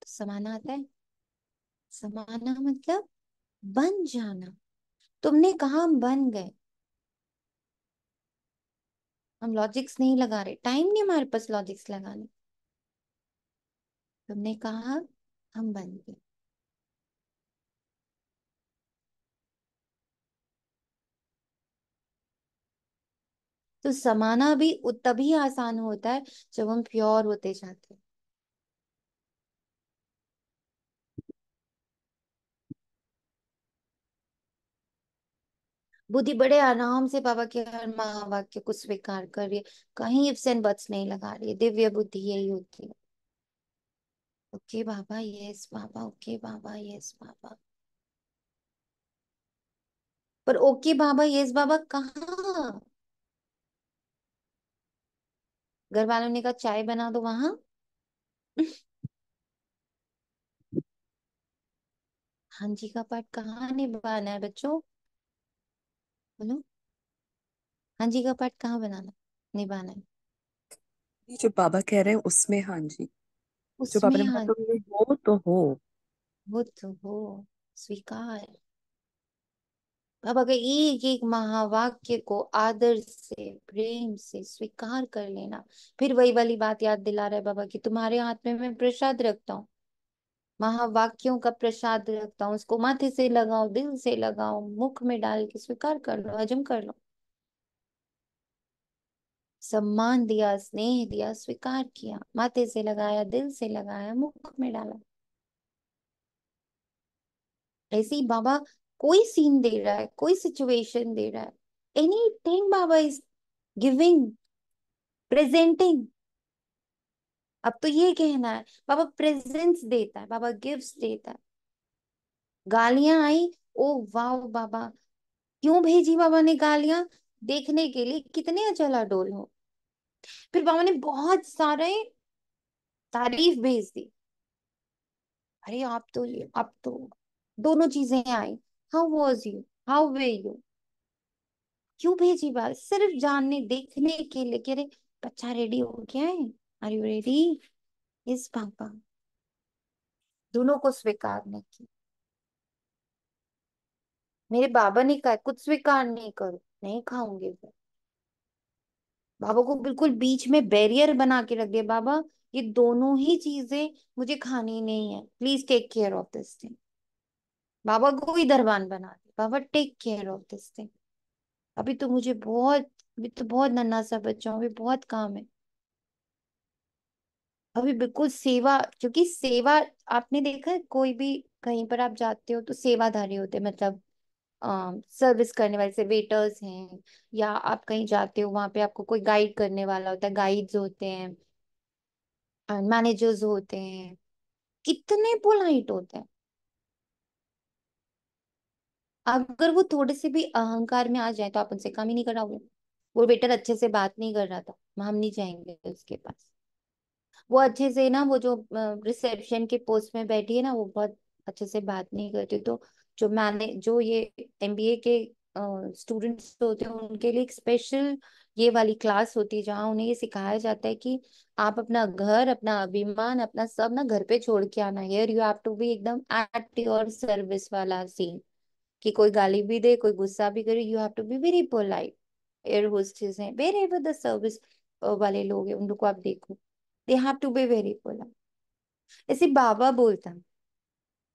तो समाना आता है। समाना मतलब बन जाना। तुमने कहा हम बन गए। हम लॉजिक्स नहीं लगा रहे, टाइम नहीं हमारे पास लॉजिक्स लगाने। तुमने कहा हम बन गए। तो समाना भी तभी आसान होता है जब हम प्योर होते जाते हैं। बुद्धि बड़े आराम से बाबा के हर महावाक्य को स्वीकार कर रही है, कहीं इफ्स एंड बट्स नहीं लगा रही है। दिव्य बुद्धि यही होती है। ओके बाबा, यस बाबा, ओके बाबा, यस बाबा। पर ओके बाबा यस बाबा कहाँ? घर वालों ने कहा चाय बना दो वहां। हाँ जी का पाठ कहाँ निभाना है बच्चों? बोलो। हाँ जी का पाठ कहाँ बनाना, निभाना है? ये जो बाबा कह रहे हैं उसमें, हाँ जी। जो बाबा उसमें ने बोला हाँ। तुम ये हो तो हो। वो तो हो, स्वीकार। बाबा के एक एक महावाक्य को आदर से, प्रेम से स्वीकार कर लेना। फिर वही वाली बात याद दिला रहा है बाबा की, तुम्हारे हाथ में मैं प्रसाद रखता हूँ, महावाक्यों का प्रसाद रखता हूँ, उसको माथे से लगाओ, दिल से लगाओ, मुख में डाल के स्वीकार कर लो, हजम कर लो। सम्मान दिया, स्नेह दिया, स्वीकार किया, माथे से लगाया, दिल से लगाया, मुख में डाला। ऐसे ही बाबा कोई सीन दे रहा है, कोई सिचुएशन दे रहा है, anything Baba is giving, presenting. अब तो ये कहना है बाबा प्रेजेंस देता है, बाबा गिफ्ट्स देता है। गालियां आई, ओ वाह बाबा, क्यों भेजी बाबा ने गालियां? देखने के लिए कितने अचला डोल हो। फिर बाबा ने बहुत सारे तारीफ भेज दी। अरे आप तो दोनों चीजें आई। How was you, how were you. क्यों भेजी बात? सिर्फ जानने देखने के लिए कि अरे बच्चा रेडी हो गया है, are you ready? Yes papa. दोनों को स्वीकारने की। मेरे बाबा ने कहा कुछ स्वीकार नहीं करो, नहीं खाऊंगे फिर। बाबा को बिल्कुल बीच में बैरियर बना के रख दिया, बाबा ये दोनों ही चीजें मुझे खानी नहीं है, please take care of this thing. बाबा को ही दरबान बना दिया, बाबा take care of this thing. अभी तो मुझे बहुत, अभी तो बहुत नन्हा सा बच्चा हूँ, अभी बहुत काम है। अभी बिल्कुल सेवा, क्योंकि सेवा, आपने देखा है कोई भी कहीं पर आप जाते हो तो सेवाधारी होते हैं, मतलब सर्विस करने वाले से वेटर्स हैं, या आप कहीं जाते हो वहां पे आपको कोई गाइड करने वाला होता है, गाइड्स होते हैं, मैनेजर्स होते हैं, कितने पोलाइट होते हैं। अगर वो थोड़े से भी अहंकार में आ जाए तो आप उनसे काम ही नहीं कराओगे। वो वेटर अच्छे से बात नहीं कर रहा था, हम नहीं जाएंगे उसके पास। वो अच्छे से ना, वो जो रिसेप्शन के पोस्ट में बैठी है ना, वो बहुत अच्छे से बात नहीं करती। तो जो ये एमबीए के स्टूडेंट्स होते हैं उनके लिए एक स्पेशल ये वाली क्लास होती है, जहाँ उन्हें ये सिखाया जाता है कि आप अपना घर, अपना अभिमान, अपना सब ना घर पे छोड़ के आना। Here you have to be एकदम एट योर सर्विस वाला सीन, कि कोई गाली भी दे, कोई गुस्सा भी करे, you have to be very polite. Air hostess हैं, वेर एवर द सर्विस वाले लोग हैं, उन लोग को आप देखो, they have to be very polite. ऐसे बाबा बोलता है।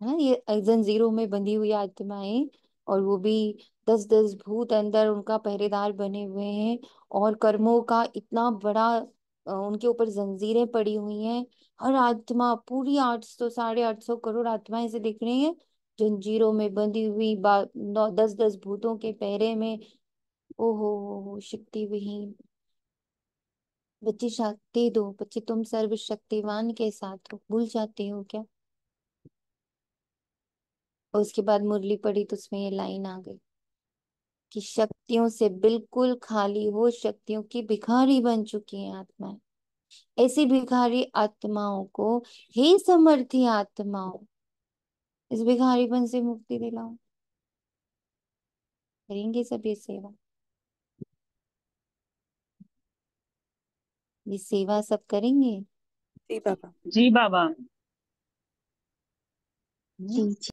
है ना, ये जंजीरों में बंधी हुई आत्माएं, और वो भी 10-10 भूत अंदर उनका पहरेदार बने हुए हैं, और कर्मों का इतना बड़ा उनके ऊपर जंजीरें पड़ी हुई हैं। हर आत्मा पूरी 800 850 करोड़ आत्माएं ऐसे दिख रही हैं, जंजीरों में बंधी हुई 10-10 भूतों के पहरे में। ओहो हो, शक्ति विहीन। बच्ची शक्ति दो बच्ची, तुम सर्वशक्तिमान के साथ हो, भूल जाती हो क्या? और उसके बाद मुरली पड़ी तो उसमें ये लाइन आ गई कि शक्तियों से बिल्कुल खाली हो, शक्तियों की भिखारी बन चुकी है आत्माएं। ऐसी भिखारी आत्माओं को, हे समर्थी आत्माओं, इस भिखारीपन से मुक्ति दिलाओ। करेंगे सब ये सेवा? ये सेवा सब करेंगे? जी बाबा। जी बाबा। हम्म? जी जी।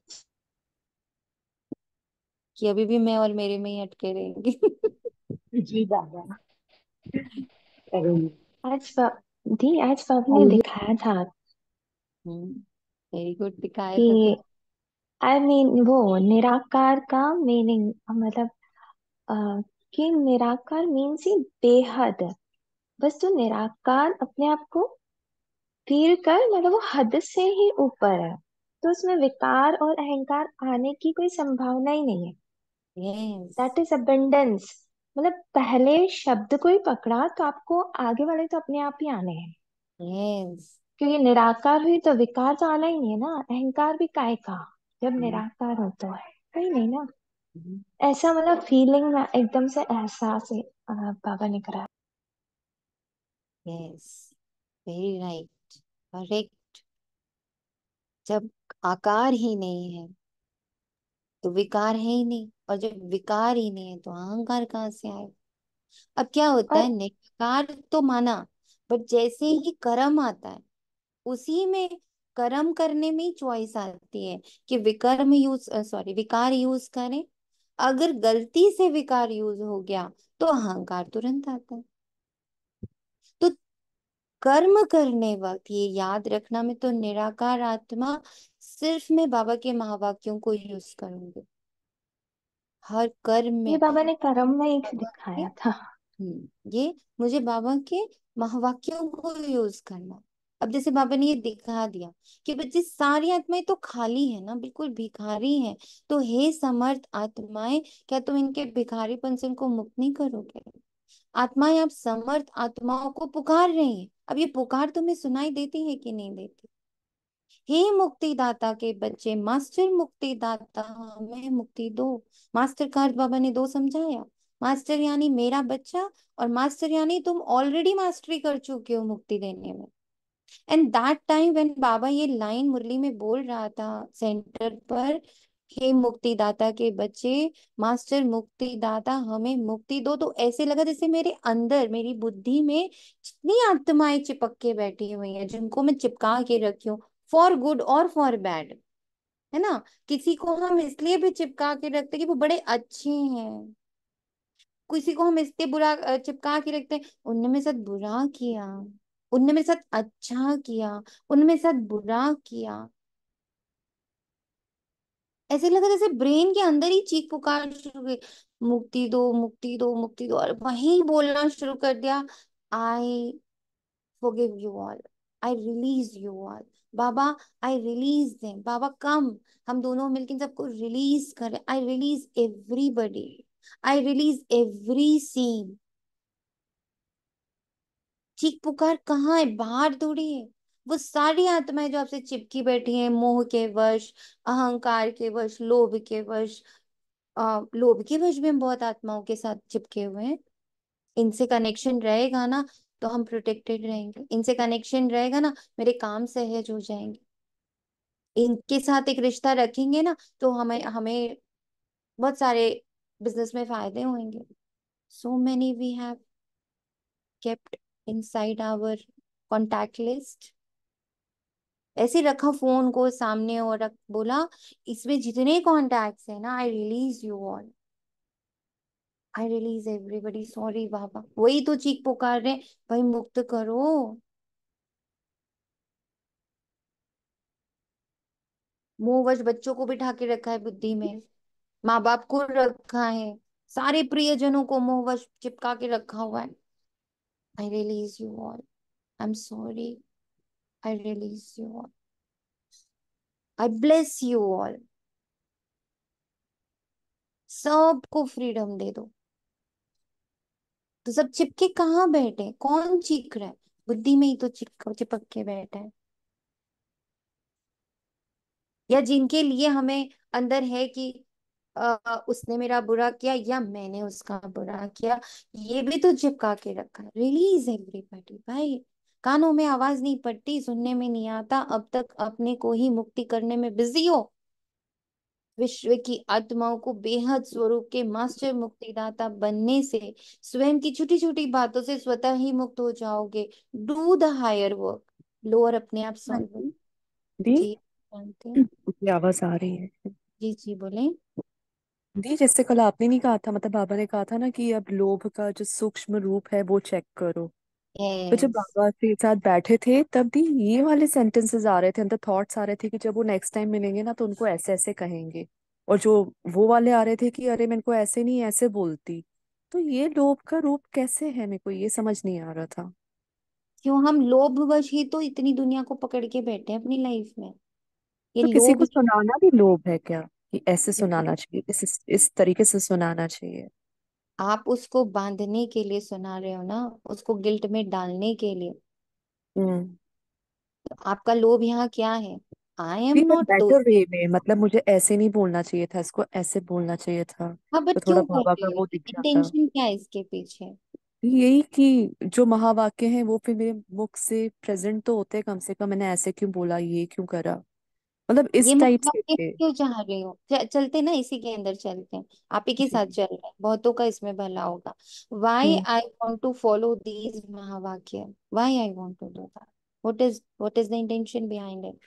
कि अभी भी मैं और मेरे में ही अटके रहेंगे? जी बाबा करेंगे। आज दी आज बाबू ने हम भी। दिखाया था हम्म। वेरी गुड, दिखाया था कि कुछ। आई मीन वो निराकार का मीनिंग, मतलब अ, कि निराकार मीन्स ही बेहद। बस जो निराकार अपने आप को फील कर, मतलब वो हद से ही ऊपर है, तो उसमें विकार और अहंकार आने की कोई संभावना ही नहीं है। यस। That is abundance. मतलब पहले शब्द को ही पकड़ा तो आपको आगे वाले तो अपने आप ही आने हैं। यस। क्योंकि निराकार हुई तो विकार तो आना ही नहीं है ना, अहंकार भी काय का जब निराकार हो तो है कोई नहीं ना। ऐसा मतलब फीलिंग ना एकदम से एहसास है, बाबा ने कराया। Yes, very right, correct. जब आकार ही नहीं है तो विकार है ही नहीं, और जब विकार ही नहीं है तो अहंकार कहाँ से आए? अब क्या होता और है, निकार तो माना, बट जैसे ही कर्म आता है, उसी में कर्म करने में ही चॉइस आती है कि विकर्म यूज सॉरी विकार यूज करें। अगर गलती से विकार यूज हो गया तो अहंकार तुरंत आता है। तो कर्म करने वक्त ये याद रखना, मैं तो निराकार आत्मा सिर्फ मैं बाबा के महावाक्यों को यूज करूंगी हर कर्म ये में। बाबा ने कर्म में ही बाबा के दिखाया था। ये मुझे बाबा के महावाक्यों को यूज करना। अब जैसे बाबा ने ये दिखा दिया कि बच्चे सारी आत्माएं तो खाली है ना, बिल्कुल भिखारी हैं, तो हे समर्थ आत्माएं, क्या तुम इनके भिखारीपन से इनको मुक्त नहीं करोगे? आत्माएं आप समर्थ आत्माओं को पुकार रही हैं। अब ये पुकार तुम्हें सुनाई देती है कि नहीं देती? हे मुक्तिदाता के बच्चे, मास्टर मुक्तिदाता, हमें मुक्ति दो। मास्टर का अर्थ बाबा ने दो समझाया। मास्टर यानी मेरा बच्चा, और मास्टर यानी तुम ऑलरेडी मास्टरी कर चुके हो मुक्ति देने में। एंड दैट टाइम व्हेन बाबा ये लाइन मुरली में बोल रहा था सेंटर पर, हे मुक्तिदाता के बच्चे, मास्टर मुक्तिदाता हमें मुक्ति दो, तो ऐसे लगा जैसे मेरे अंदर मेरी बुद्धि में जितनी आत्माएं चिपक के बैठी हुई हैं, जिनको मैं चिपका के रखी हूँ, फॉर गुड और फॉर बैड, है ना। किसी को हम इसलिए भी चिपका के रखते कि वो बड़े अच्छे हैं, किसी को हम इसलिए बुरा चिपका के रखते हैं, उनने मेरे साथ बुरा किया, उनने मेरे साथ अच्छा किया, उनने मेरे साथ बुरा किया। ऐसे लगा जैसे ब्रेन के अंदर ही चीख पुकार शुरू हुई, मुक्ति दो मुक्ति दो मुक्ति दो, और वहीं बोलना शुरू कर दिया, आई forgive you all, I release you all, Baba I release them, बाबा कम, हम दोनों मिलकर इन सबको रिलीज करें। I release everybody, I release every scene। चीख पुकार कहाँ है? बाहर थोड़ी है। वो सारी आत्माएं जो आपसे चिपकी बैठी हैं, मोह के वश, अहंकार के वश, लोभ के वश, लोभ के वश भी हम बहुत आत्माओं के साथ चिपके हुए हैं। इनसे कनेक्शन रहेगा ना तो हम प्रोटेक्टेड रहेंगे, इनसे कनेक्शन रहेगा ना मेरे काम सहज हो जाएंगे, इनके साथ एक रिश्ता रखेंगे ना तो हमें हमें बहुत सारे बिजनेस में फायदे होंगे। So many we have kept inside our contact list. ऐसे रखा फोन को सामने और रख बोला, इसमें जितने कॉन्टैक्ट्स है ना, I release you all, I release everybody, sorry बाबा। वही तो चीख पुकार रहे, भाई मुक्त करो। मोहवश बच्चों को बिठा के रखा है बुद्धि में, माँ बाप को रखा है, सारे प्रियजनों को मोहवश चिपका के रखा हुआ है। आई release you all, I am sorry, I release you all, I bless you all. सबको फ्रीडम दे दो। तो सब चिपके कहाँ बैठे, कौन चीख रहा है? बुद्धि में ही तो चिपक के बैठा है। या जिनके लिए हमें अंदर है कि उसने मेरा बुरा किया या मैंने उसका बुरा किया, ये भी तो चिपका के रखा है। रिलीज एवरीबॉडी भाई। कानों में आवाज नहीं पड़ती, सुनने में नहीं आता, अब तक अपने को ही मुक्ति करने में बिजी हो। विश्व की आत्माओं को बेहद स्वरूप के मास्टर मुक्तिदाता बनने से स्वयं की छोटी छोटी बातों से स्वतः ही मुक्त हो जाओगे। Do the higher work, lower अपने आप हाँ सॉल्व हो। जी। दी, जी जानते हैं। मुझे आवाज आ रही है। जी जी बोले। दी, जैसे कल आपने नहीं कहा था, मतलब बाबा ने कहा था ना कि अब लोभ का जो सूक्ष्म रूप है वो चेक करो। तो जब यस। बाबा के साथ बैठे थे तब भी ये वाले सेंटेंसेस आ रहे थे, अंदर थॉट्स आ रहे थे कि जब वो नेक्स्ट टाइम मिलेंगे ना तो उनको ऐसे ऐसे कहेंगे। और जो वो वाले आ रहे थे कि अरे मैं इनको ऐसे नहीं ऐसे बोलती। तो ये लोभ का रूप कैसे है, मेरे को ये समझ नहीं आ रहा था। क्यों हम लोभवश ही तो इतनी दुनिया को पकड़ के बैठे हैं अपनी लाइफ में। ये तो किसी लोभ को ही। सुनाना भी लोभ है क्या, कि ऐसे सुनाना चाहिए, इस तरीके से सुनाना चाहिए? आप उसको बांधने के लिए सुना रहे हो ना, उसको गिल्ट में डालने के लिए। हम्म। तो आपका लोभ यहाँ क्या है? आई एम भी पर नॉट दो। बेटर वे में, मतलब मुझे ऐसे नहीं बोलना चाहिए था, इसको ऐसे बोलना चाहिए था। हाँ तो बट थोड़ा क्यों कर बाबा रहे का हो? वो दिख जाता। इंटेंशन क्या है इसके पीछे? यही कि जो महावाक्य हैं वो फिर मेरे मुख से प्रेजेंट तो होते हैं, कम से कम मैंने ऐसे क्यों बोला, ये क्यों करा, मतलब ये इस टाइप मतलब से ये थे। क्यों चाह रहे हो? चलते ना इसी के अंदर चलते हैं। आप ही के जी। साथ चल रहे हैं, बहुतों का इसमें भला होगा। Why hmm. I want to follow these महावाक्य, why I want to do that, what is the intention behind it?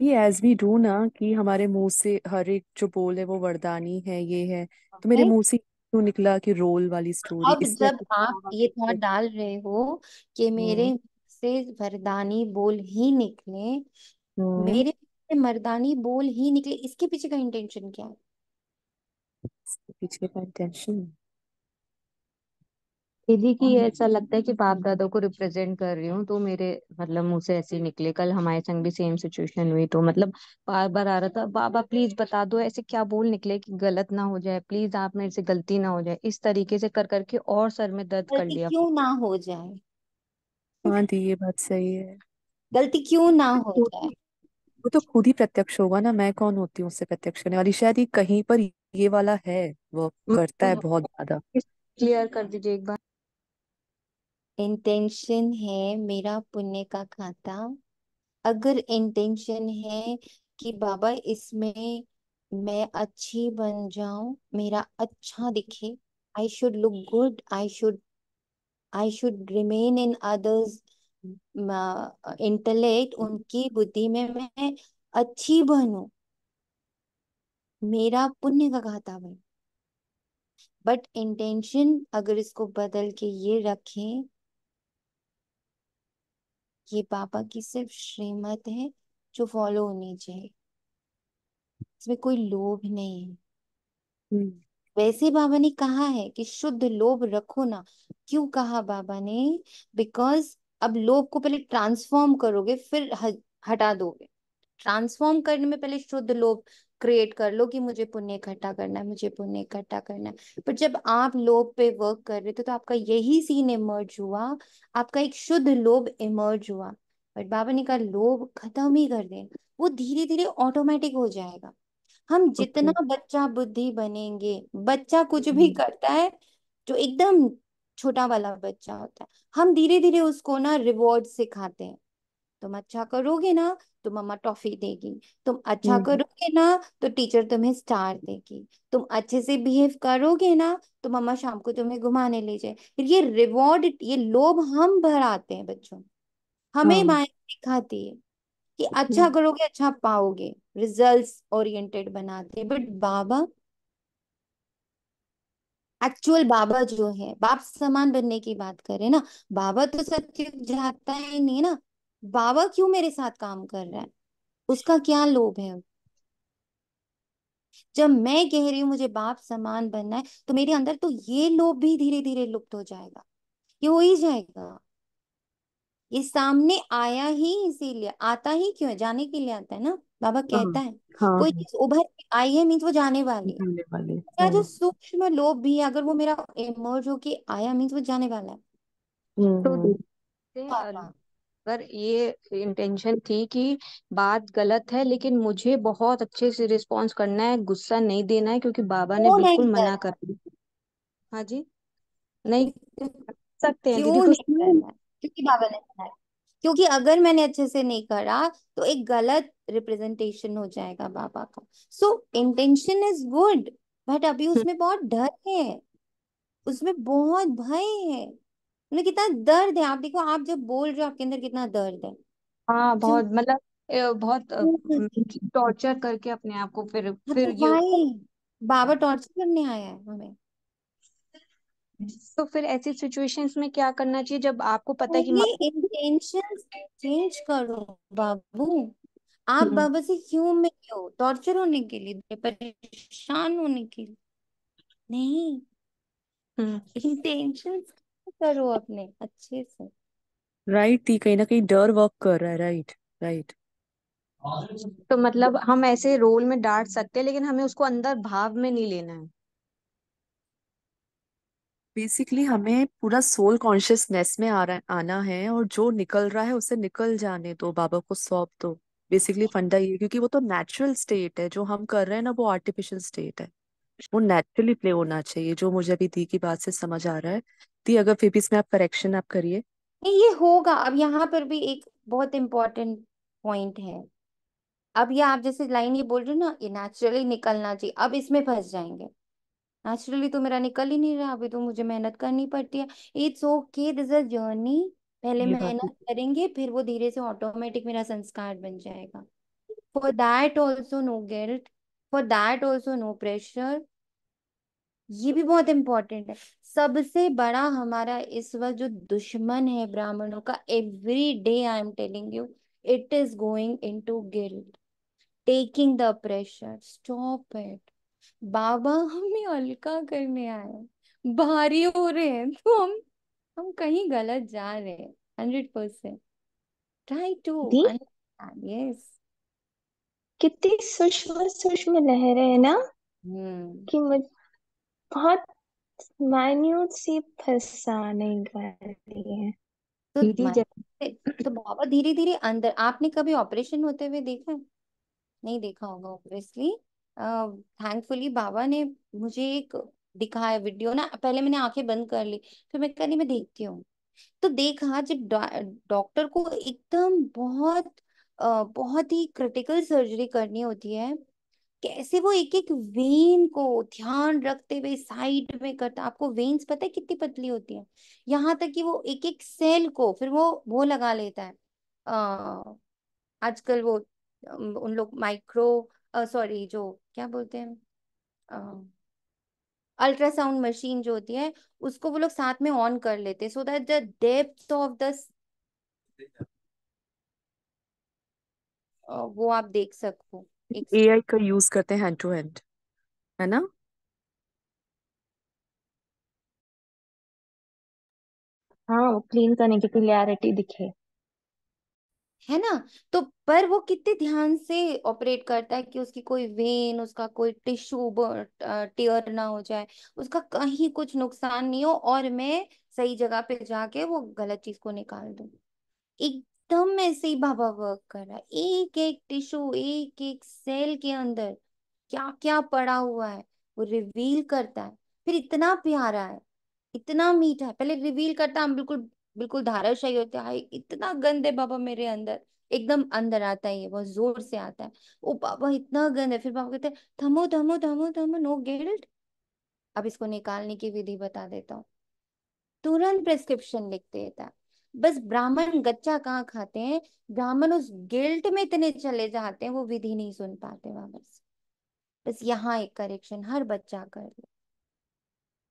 ये एज वी डू ना, कि हमारे मुंह से हर एक जो बोल है वो वरदानी है, ये है। तो मेरे मुंह से क्यों निकला कि रोल वाली स्टोरी, अब इसलिए जब आपको आप ये थॉट महावाक्य। डाल रहे हो कि मेरे हम्म। से वरदानी बोल ही निकले, हम्म। मेरे से मर्दानी बोल ही निकले, इसके पीछे का इंटेंशन क्या है? इसके पीछे का इंटेंशन। दीदी की ऐसा लगता है कि बाप दादा को रिप्रेजेंट कर रही हूँ, तो मेरे मतलब मुंह से ऐसे ही निकले। कल हमारे संग भी सेम सिचुएशन हुई, तो मतलब बार बार आ रहा था, बाबा प्लीज बता दो ऐसे क्या बोल निकले कि गलत ना हो जाए, प्लीज आप मेरे से गलती ना हो जाए, इस तरीके से कर करके और सर में दर्द कर गलती लिया। क्यों ना हो जाए? हाँ दी, ये बात सही है। गलती क्यों ना हो वो जाए? वो तो खुद ही प्रत्यक्ष होगा ना, मैं कौन होती हूँ उससे प्रत्यक्ष करने वाली? शायद ये कहीं पर ये वाला है, वो करता है बहुत ज्यादा। क्लियर कर दीजिए एक बार। इंटेंशन है मेरा पुण्य का खाता। अगर इंटेंशन है कि बाबा इसमें मैं अच्छी बन जाऊं, मेरा अच्छा दिखे, I should look good, I should remain in others intellect, उनकी बुद्धि में मैं अच्छी बनूं, मेरा पुण्य का खाता बने। बट इंटेंशन अगर इसको बदल के ये रखें, ये बाबा की सिर्फ श्रीमत है जो फॉलो होनी चाहिए, इसमें कोई लोभ नहीं है। हम्म। वैसे बाबा ने कहा है कि शुद्ध लोभ रखो ना। क्यों कहा बाबा ने? बिकॉज अब लोभ को पहले ट्रांसफॉर्म करोगे फिर हटा दोगे। ट्रांसफॉर्म करने में पहले शुद्ध लोभ क्रिएट कर लो कि मुझे पुण्य इकट्ठा करना है, मुझे पुण्य इकट्ठा करना है। पर जब आप लोभ पे वर्क कर रहे थे तो आपका यही सीन इमर्ज हुआ, आपका एक शुद्ध लोभ इमर्ज हुआ। बट बाबा ने कहा लोभ खत्म ही कर दे, वो धीरे धीरे ऑटोमेटिक हो जाएगा। हम जितना ओके। बच्चा बुद्धि बनेंगे, बच्चा कुछ भी हम्म। करता है जो एकदम छोटा वाला बच्चा होता है, हम धीरे धीरे उसको ना रिवॉर्ड सिखाते हैं। तुम अच्छा करोगे ना तो मम्मा टॉफी देगी, तुम अच्छा हम्म। करोगे ना तो टीचर तुम्हें स्टार देगी, तुम अच्छे से बिहेव करोगे ना तो मम्मा शाम को तुम्हें घुमाने ले जाए। फिर ये रिवॉर्ड, ये लोभ हम भराते हैं बच्चों, हमें हाँ। माया सिखाती है कि अच्छा हम्म। करोगे अच्छा पाओगे, रिजल्ट्स ओरिएंटेड बनाते हैं। बट बाबा, एक्चुअल बाबा जो है, बाप समान बनने की बात करें ना, बाबा तो सत्युग जाता ही नहीं ना। बाबा क्यों मेरे साथ काम कर रहा है? उसका क्या लोभ है? जब मैं कह रही हूँ मुझे बाप समान बनना है, तो मेरे अंदर तो ये लोभ भी धीरे धीरे लुप्त हो जाएगा। ये हो ही जाएगा। ये सामने आया ही इसीलिए, आता ही क्यों है? जाने के लिए आता है ना। बाबा हाँ कहता है हाँ। कोई चीज उभर के आई है मीन्स वो जाने वाली है। जाने वाले। मेरा जो सूक्ष्म लोभ भी है, अगर वो मेरा इमर्ज होके आया मीन्स वो जाने वाला है। तो हम्म। देखते हाँ, अगर ये इंटेंशन थी कि बात गलत है, लेकिन मुझे बहुत अच्छे से रिस्पॉन्स करना है, गुस्सा नहीं देना है, क्योंकि बाबा ने क्यों नहीं बिल्कुल कर मना रहा? कर दिया। हाँ जी। नहीं कर सकते हैं दीदी, क्यों कुछ नहीं कर नहीं। रहा है? क्योंकि बाबा ने कहा है। क्योंकि अगर मैंने अच्छे से नहीं करा तो एक गलत रिप्रेजेंटेशन हो जाएगा बाबा का। सो इंटेंशन इज गुड, बट अभी उसमें बहुत डर है, उसमें बहुत भय है। उन्हें कितना दर्द है, आप देखो, आप जब बोल रहे हो आपके अंदर कितना दर्द है। हाँ जब बहुत, मतलब बहुत टॉर्चर करके अपने आप को हाँ, फिर तो ये भाई बाबा टॉर्चर करने आया है हमें। तो फिर ऐसी सिचुएशंस में क्या करना चाहिए जब आपको पता है कि पहले इंटेंशन चेंज करो बाबू। आप हम्म, बाबा से क्यों मिले हो? टॉर्चर होने के लिए? परेशान होने के लिए? नहीं, हम्म, इंटेंशन करो अपने अच्छे से। राइट थी, कहीं ना कहीं डर वर्क कर रहा है। राइट। राइट। तो मतलब हम ऐसे रोल में डांट सकते हैं, लेकिन हमें उसको अंदर भाव में नहीं लेना है। बेसिकली हमें पूरा सोल कॉन्शियसनेस में आना है, और जो निकल रहा है उसे निकल जाने दो, बाबा को सौंप दो। बेसिकली फंडा ये है, क्योंकि वो तो नेचुरल स्टेट है, जो हम कर रहे हैं ना वो आर्टिफिशियल स्टेट है। वो नेचुरली प्ले होना चाहिए, जो मुझे अभी दी की बात से समझ आ रहा है। दी, अगर फिर भी इसमें आप करेक्शन आप करिए। नहीं, ये होगा। अब यहाँ पर भी एक बहुत इंपॉर्टेंट पॉइंट है। अब ये आप जैसे लाइन ये बोल रहे हो ना, ये नेचुरली निकलना चाहिए, अब इसमें फंस जाएंगे। नेचुरली तो मेरा निकल ही नहीं रहा, अभी तो मुझे मेहनत करनी पड़ती है। It's okay, this is journey. पहले ये बात मेहनत करेंगे, फिर वो धीरे से ऑटोमेटिक मेरा संस्कार बन जाएगा। For that also no guilt, for that also no pressure. ये भी बहुत इंपॉर्टेंट है। सबसे बड़ा हमारा इस वक्त जो दुश्मन है ब्राह्मणों का, every day I am telling you, it is going into guilt, taking the pressure. Stop it. बाबा हमें हल्का करने आए हैं। भारी हो रहे हैं तो हम कहीं गलत जा रहे हैं। 100%। Try to the, understand. Yes. कितनी सूक्ष्म सूक्ष्म लहरें हैं ना, हम्म। कि मुझे बहुत माइन्यूट सी फंसाने कर रही है। तो दीदी जब तो बाबा धीरे धीरे अंदर, आपने कभी ऑपरेशन होते हुए देखा है? नहीं देखा होगा ऑब्वियसली। थैंकफुली बाबा ने मुझे एक दिखाया वीडियो ना, पहले मैंने आंखें बंद कर ली, फिर मैं कहा नहीं मैं देखती हूँ। तो देखा जब डॉक्टर को एकदम बहुत बहुत ही क्रिटिकल सर्जरी करनी होती है, कैसे वो एक एक वेन को ध्यान रखते हुए साइड में करता। आपको वेन्स पता है कितनी पतली होती है? यहाँ तक कि वो एक एक सेल को फिर वो लगा लेता है। आजकल वो उन लोग माइक्रो, सॉरी, जो क्या बोलते हैं, अल्ट्रासाउंड मशीन जो होती है, उसको वो लोग साथ में ऑन कर लेते हैं, so that the depth of the वो आप देख सको। एक एआई का यूज करते हैं हैंड टू हैंड, है ना। हाँ, वो क्लीन करने की क्लियरिटी दिखे। है ना। तो पर वो कितने ध्यान से ऑपरेट करता है कि उसकी कोई वेन, उसका कोई टिश्यू टीयर ना हो जाए, उसका कहीं कुछ नुकसान नहीं हो, और मैं सही जगह पे जाके वो गलत चीज को निकाल दूं। एकदम ऐसे ही बाबा वर्क कर रहा है, एक एक टिश्यू, एक एक सेल के अंदर क्या क्या पड़ा हुआ है वो रिवील करता है। फिर इतना प्यारा है, इतना मीठा है। पहले रिवील करता है, हम बिल्कुल बिल्कुल धाराशायी होते हैं, हाय इतना गंद है बाबा मेरे अंदर। एकदम अंदर आता है, ये बहुत जोर से आता है। ओ बाबा इतना गंद है। फिर बाबा कहते हैं थमो थमो थमो थमो, नो गिल्ट। अब इसको निकालने की विधि बता देता हूँ। तुरंत प्रेस्क्रिप्शन लिख देता है। बस ब्राह्मण गच्चा कहाँ खाते हैं, ब्राह्मण उस गिल्ट में इतने चले जाते हैं, वो विधि नहीं सुन पाते वापस। बस यहाँ एक करेक्शन हर बच्चा कर ले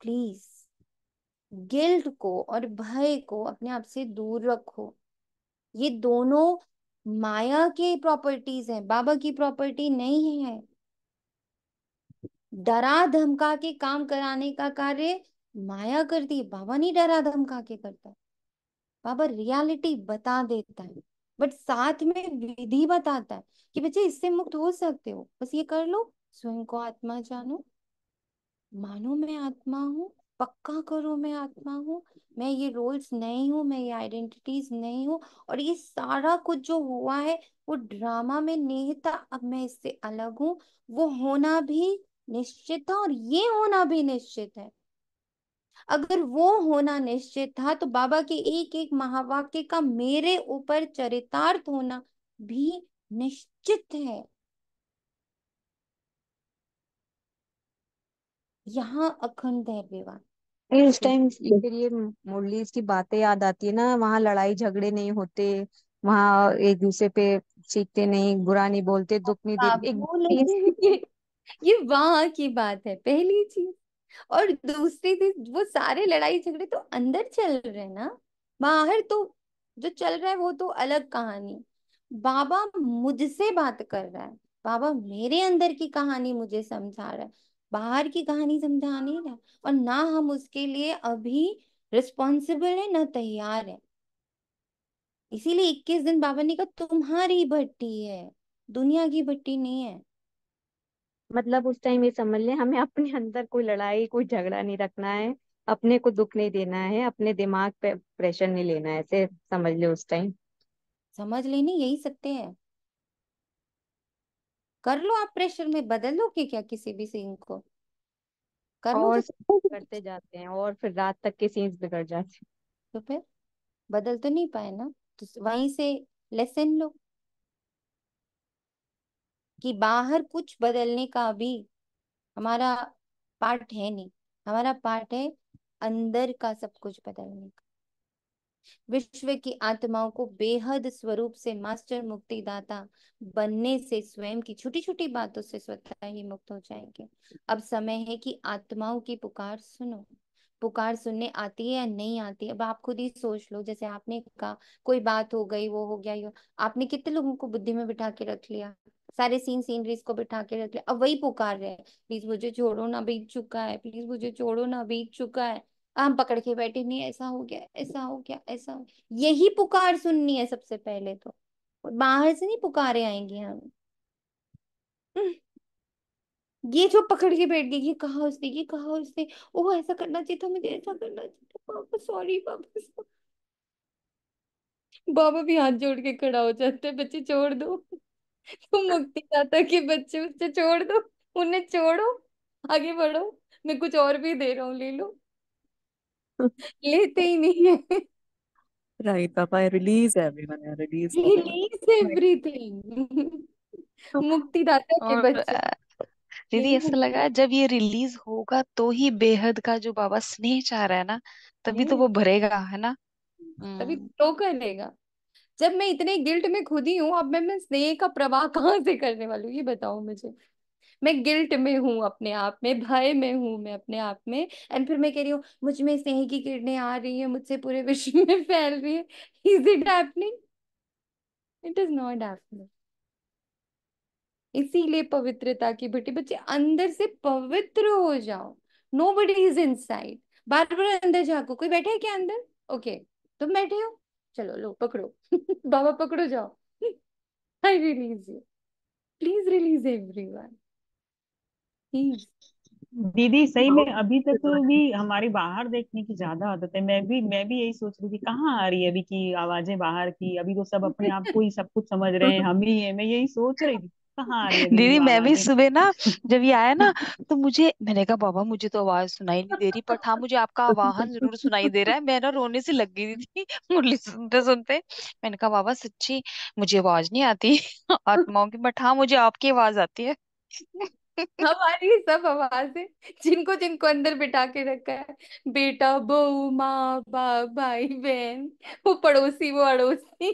प्लीज। गिल्ट को और भय को अपने आप से दूर रखो। ये दोनों माया के प्रॉपर्टीज हैं, बाबा की प्रॉपर्टी नहीं है। डरा धमका के काम कराने का कार्य माया करती है, बाबा नहीं डरा धमका के करता। बाबा रियलिटी बता देता है, बट साथ में विधि बताता है कि बच्चे इससे मुक्त हो सकते हो, बस ये कर लो, स्वयं को आत्मा जानो, मानो मैं आत्मा हूँ, पक्का करो मैं आत्मा हूँ, मैं ये रोल्स नहीं हूँ, मैं ये आइडेंटिटीज नहीं हूँ। और ये सारा कुछ जो हुआ है वो ड्रामा में निहित था, अब मैं इससे अलग हूँ। वो होना भी निश्चित था और ये होना भी निश्चित है। अगर वो होना निश्चित था तो बाबा के एक एक महावाक्य का मेरे ऊपर चरितार्थ होना भी निश्चित है। यहाँ अखंड है विवाह। फिर उस टाइम फिर ये मुरली की बातें याद आती है ना, वहाँ लड़ाई झगड़े नहीं होते, वहाँ एक दूसरे पे चीखते नहीं, बुरा नहीं बोलते, दुख नहीं देते, एक बाबू पीस। लेकिन ये वहां की बात है, पहली चीज। और दूसरी चीज, वो सारे लड़ाई झगड़े तो अंदर चल रहे हैं ना, बाहर तो जो चल रहा है वो तो अलग कहानी। बाबा मुझसे बात कर रहा है, बाबा मेरे अंदर की कहानी मुझे समझा रहा है, बाहर की कहानी समझा नहीं रहा। और ना हम उसके लिए अभी रिस्पॉन्सिबल है, ना तैयार है। इसीलिए 21 दिन बाबा ने कहा तुम्हारी भट्टी है, दुनिया की भट्टी नहीं है। मतलब उस टाइम ये समझ ले, हमें अपने अंदर कोई लड़ाई कोई झगड़ा नहीं रखना है, अपने को दुख नहीं देना है, अपने दिमाग पे प्रेशर नहीं लेना है, ऐसे समझ ले उस टाइम। समझ लेनी यही सत्य है। कर लो आप, प्रेशर में बदल लो कि क्या किसी भी सीन को कर लो और जो। सब करते जाते हैं और फिर रात तक के सीन्स बिगड़ जाते हैं। तो फिर बदल तो नहीं पाए ना, तो वहीं से लेसन लो कि बाहर कुछ बदलने का अभी हमारा पार्ट है नहीं। हमारा पार्ट है अंदर का सब कुछ बदलने का। विश्व की आत्माओं को बेहद स्वरूप से मास्टर मुक्तिदाता बनने से स्वयं की छोटी छोटी बातों से स्वतः ही मुक्त हो जाएंगे। अब समय है कि आत्माओं की पुकार सुनो। पुकार सुनने आती है या नहीं आती है, अब आप खुद ही सोच लो। जैसे आपने कहा कोई बात हो गई, वो हो गया, ये आपने कितने लोगों को बुद्धि में बिठा के रख लिया, सारे सीनरीज को बिठा के रख लिया, अब वही पुकार रहे हैं, प्लीज मुझे छोड़ो ना, बीत चुका है, प्लीज मुझे छोड़ो ना, बीत चुका है। हम पकड़ के बैठे, नहीं ऐसा हो गया, ऐसा हो गया, ऐसा हो गया। यही पुकार सुननी है सबसे पहले तो, बाहर से नहीं पुकारे आएंगी हम। ये जो पकड़ के बैठ गई, ये कहा उसने, ये कहा उसने, ओ ऐसा करना चाहिए था, मुझे ऐसा करना चाहिए था, पापा सॉरी, पापा sorry। बाबा भी हाथ जोड़ के खड़ा हो जाते हैं, बच्चे छोड़ दो। तुम मुक्तिदाता के बच्चे, बच्चे छोड़ दो, उन्हें छोड़ो, आगे बढ़ो, मैं कुछ और भी दे रहा हूँ, ले लो। लेते ही नहीं है। राइट पापा, release everyone, release release everyone. Everything. मुक्तिदाता के और बच्चे, दीदी यही ऐसा मुक्ति। लगा जब ये रिलीज होगा तो ही बेहद का जो बाबा स्नेह चाह रहा है ना, तभी तो ये वो भरेगा, है ना। तभी हम्म। तो करेगा। जब मैं इतने गिल्ट में खुद ही हूँ, अब मैं स्नेह का प्रवाह कहाँ से करने वाली हूँ, ये बताओ मुझे। मैं गिल्ट में हूँ अपने आप में, भय में हूँ मैं अपने आप में, एंड फिर मैं कह रही हूँ मुझ में स्नेह की किरणें आ रही है, मुझसे पूरे विश्व में फैल रही है। Is it happening? It is not happening. इसीलिए पवित्रता की भट्टी, बच्चे अंदर से पवित्र हो जाओ। Nobody is inside. बार बार अंदर झांको, कोई बैठा है क्या अंदर? ओके, तुम बैठे हो, चलो लो पकड़ो। बाबा पकड़ो जाओ। आई release you, please release everyone, please. दीदी सही में अभी तक भी हमारी बाहर देखने की ज्यादा आदत है। मैं भी यही सोच रही थी कहाँ आ रही है अभी की आवाजें बाहर की। अभी तो सब अपने आप को ही सब कुछ समझ रहे हैं, हम ही है। मैं यही सोच रही थी कहाँ आ रही है अभी दीदी वो मैं भी आवाजें। सुबह ना, जब ये आया ना, तो मैंने कहा बाबा मुझे तो आवाज सुनाई नहीं दे रही, बट हाँ मुझे आपका आवाहन जरूर सुनाई दे रहा है। मैं ना रोने से लग गई थी मुरली सुनते सुनते। मैंने कहा बाबा सच्ची मुझे आवाज नहीं आती आत्माओं की, बट हाँ मुझे आपकी आवाज आती है। हमारी सब आवाजें, जिनको जिनको अंदर बिठा के रखा है, बेटा बहू माँ बाप भाई बहन, वो पड़ोसी वो अड़ोसी,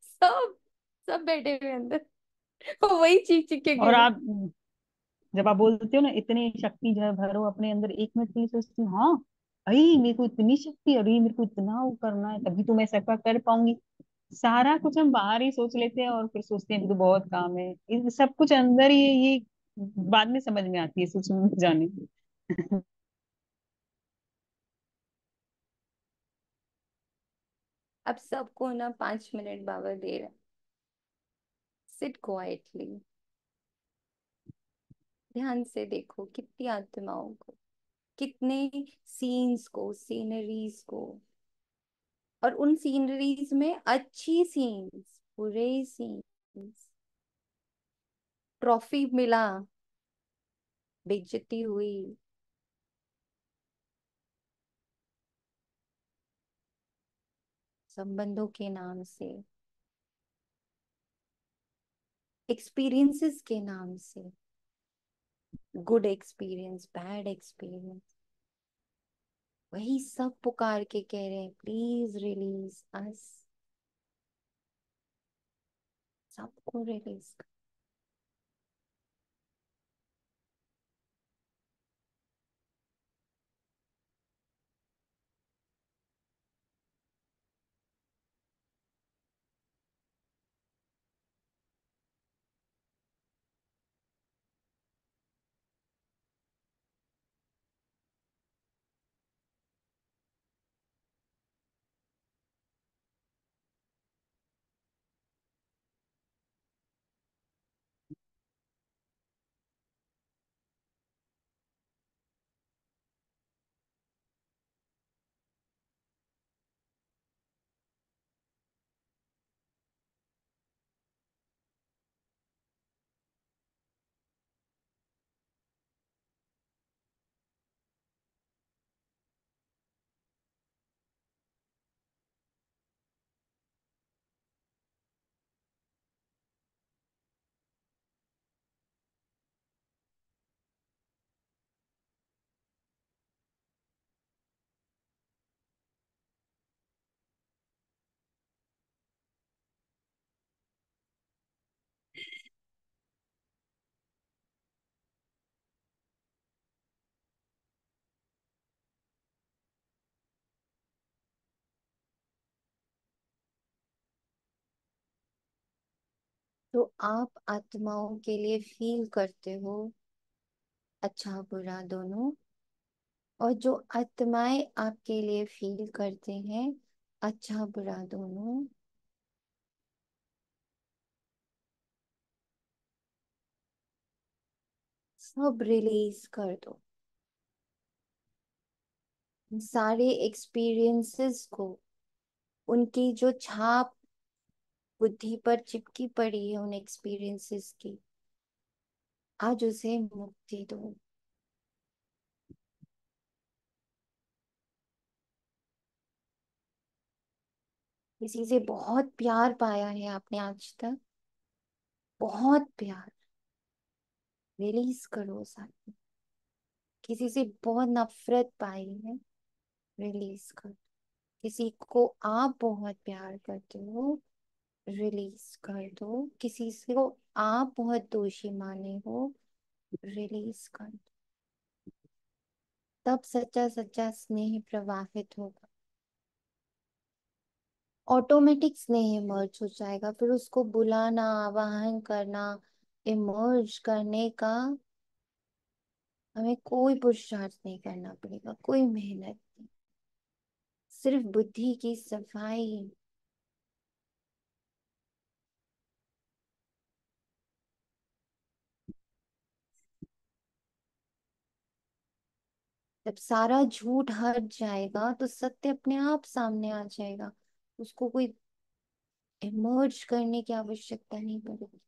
सब सब बैठे हुए अंदर, वो वही चीख चीख के कह और रहे आप जब आप बोलते हो ना इतनी शक्ति जो है भरो अपने अंदर, एक मिनट के लिए सोचती हूँ हाँ भाई मेरे को इतनी शक्ति, अरे मेरे को इतना वो करना है तभी तो मैं ऐसा कर पाऊंगी। सारा कुछ हम बाहर ही सोच लेते हैं और फिर सोचते हैं अभी तो बहुत काम है, ये सब कुछ अंदर ही है, ये बाद में समझ में आती है सोचने में जाने। अब सबको ना 5 मिनट बाबा दे रहे, सिट क्वाइटली, ध्यान से देखो कितनी आत्माओं को, कितने सीन्स को, सीनरीज को, और उन सीनरीज में अच्छी सीन्स, बुरे सीन्स, ट्रॉफी मिला, बेइज्जती हुई, संबंधों के नाम से, एक्सपीरियंसेस के नाम से, गुड एक्सपीरियंस, बैड एक्सपीरियंस, वही सब पुकार के कह रहे हैं प्लीज रिलीज अस, सबको रिलीज। तो आप आत्माओं के लिए फील करते हो अच्छा बुरा दोनों, और जो आत्माएं आपके लिए फील करते हैं अच्छा बुरा दोनों, सब रिलीज कर दो। सारे एक्सपीरियंसेस को, उनकी जो छाप बुद्धि पर चिपकी पड़ी है उन एक्सपीरियंसेस की, आज उसे मुक्ति दो। किसी से बहुत प्यार पाया है आपने आज तक, बहुत प्यार, रिलीज करो साथ। किसी से बहुत नफरत पाई है, रिलीज करो। किसी को आप बहुत प्यार करते हो, रिलीज कर दो। किसी से को आप बहुत दोषी माने हो, रिलीज कर दो। तब सच्चा सच्चा स्नेह प्रवाहित होगा, ऑटोमेटिक स्नेह इमर्ज हो जाएगा। फिर उसको बुलाना, आवाहन करना, इमर्ज करने का हमें कोई पुरुषार्थ नहीं करना पड़ेगा, कोई मेहनत नहीं, सिर्फ बुद्धि की सफाई। जब सारा झूठ हट जाएगा तो सत्य अपने आप सामने आ जाएगा, उसको कोई इमर्ज करने की आवश्यकता नहीं पड़ेगी।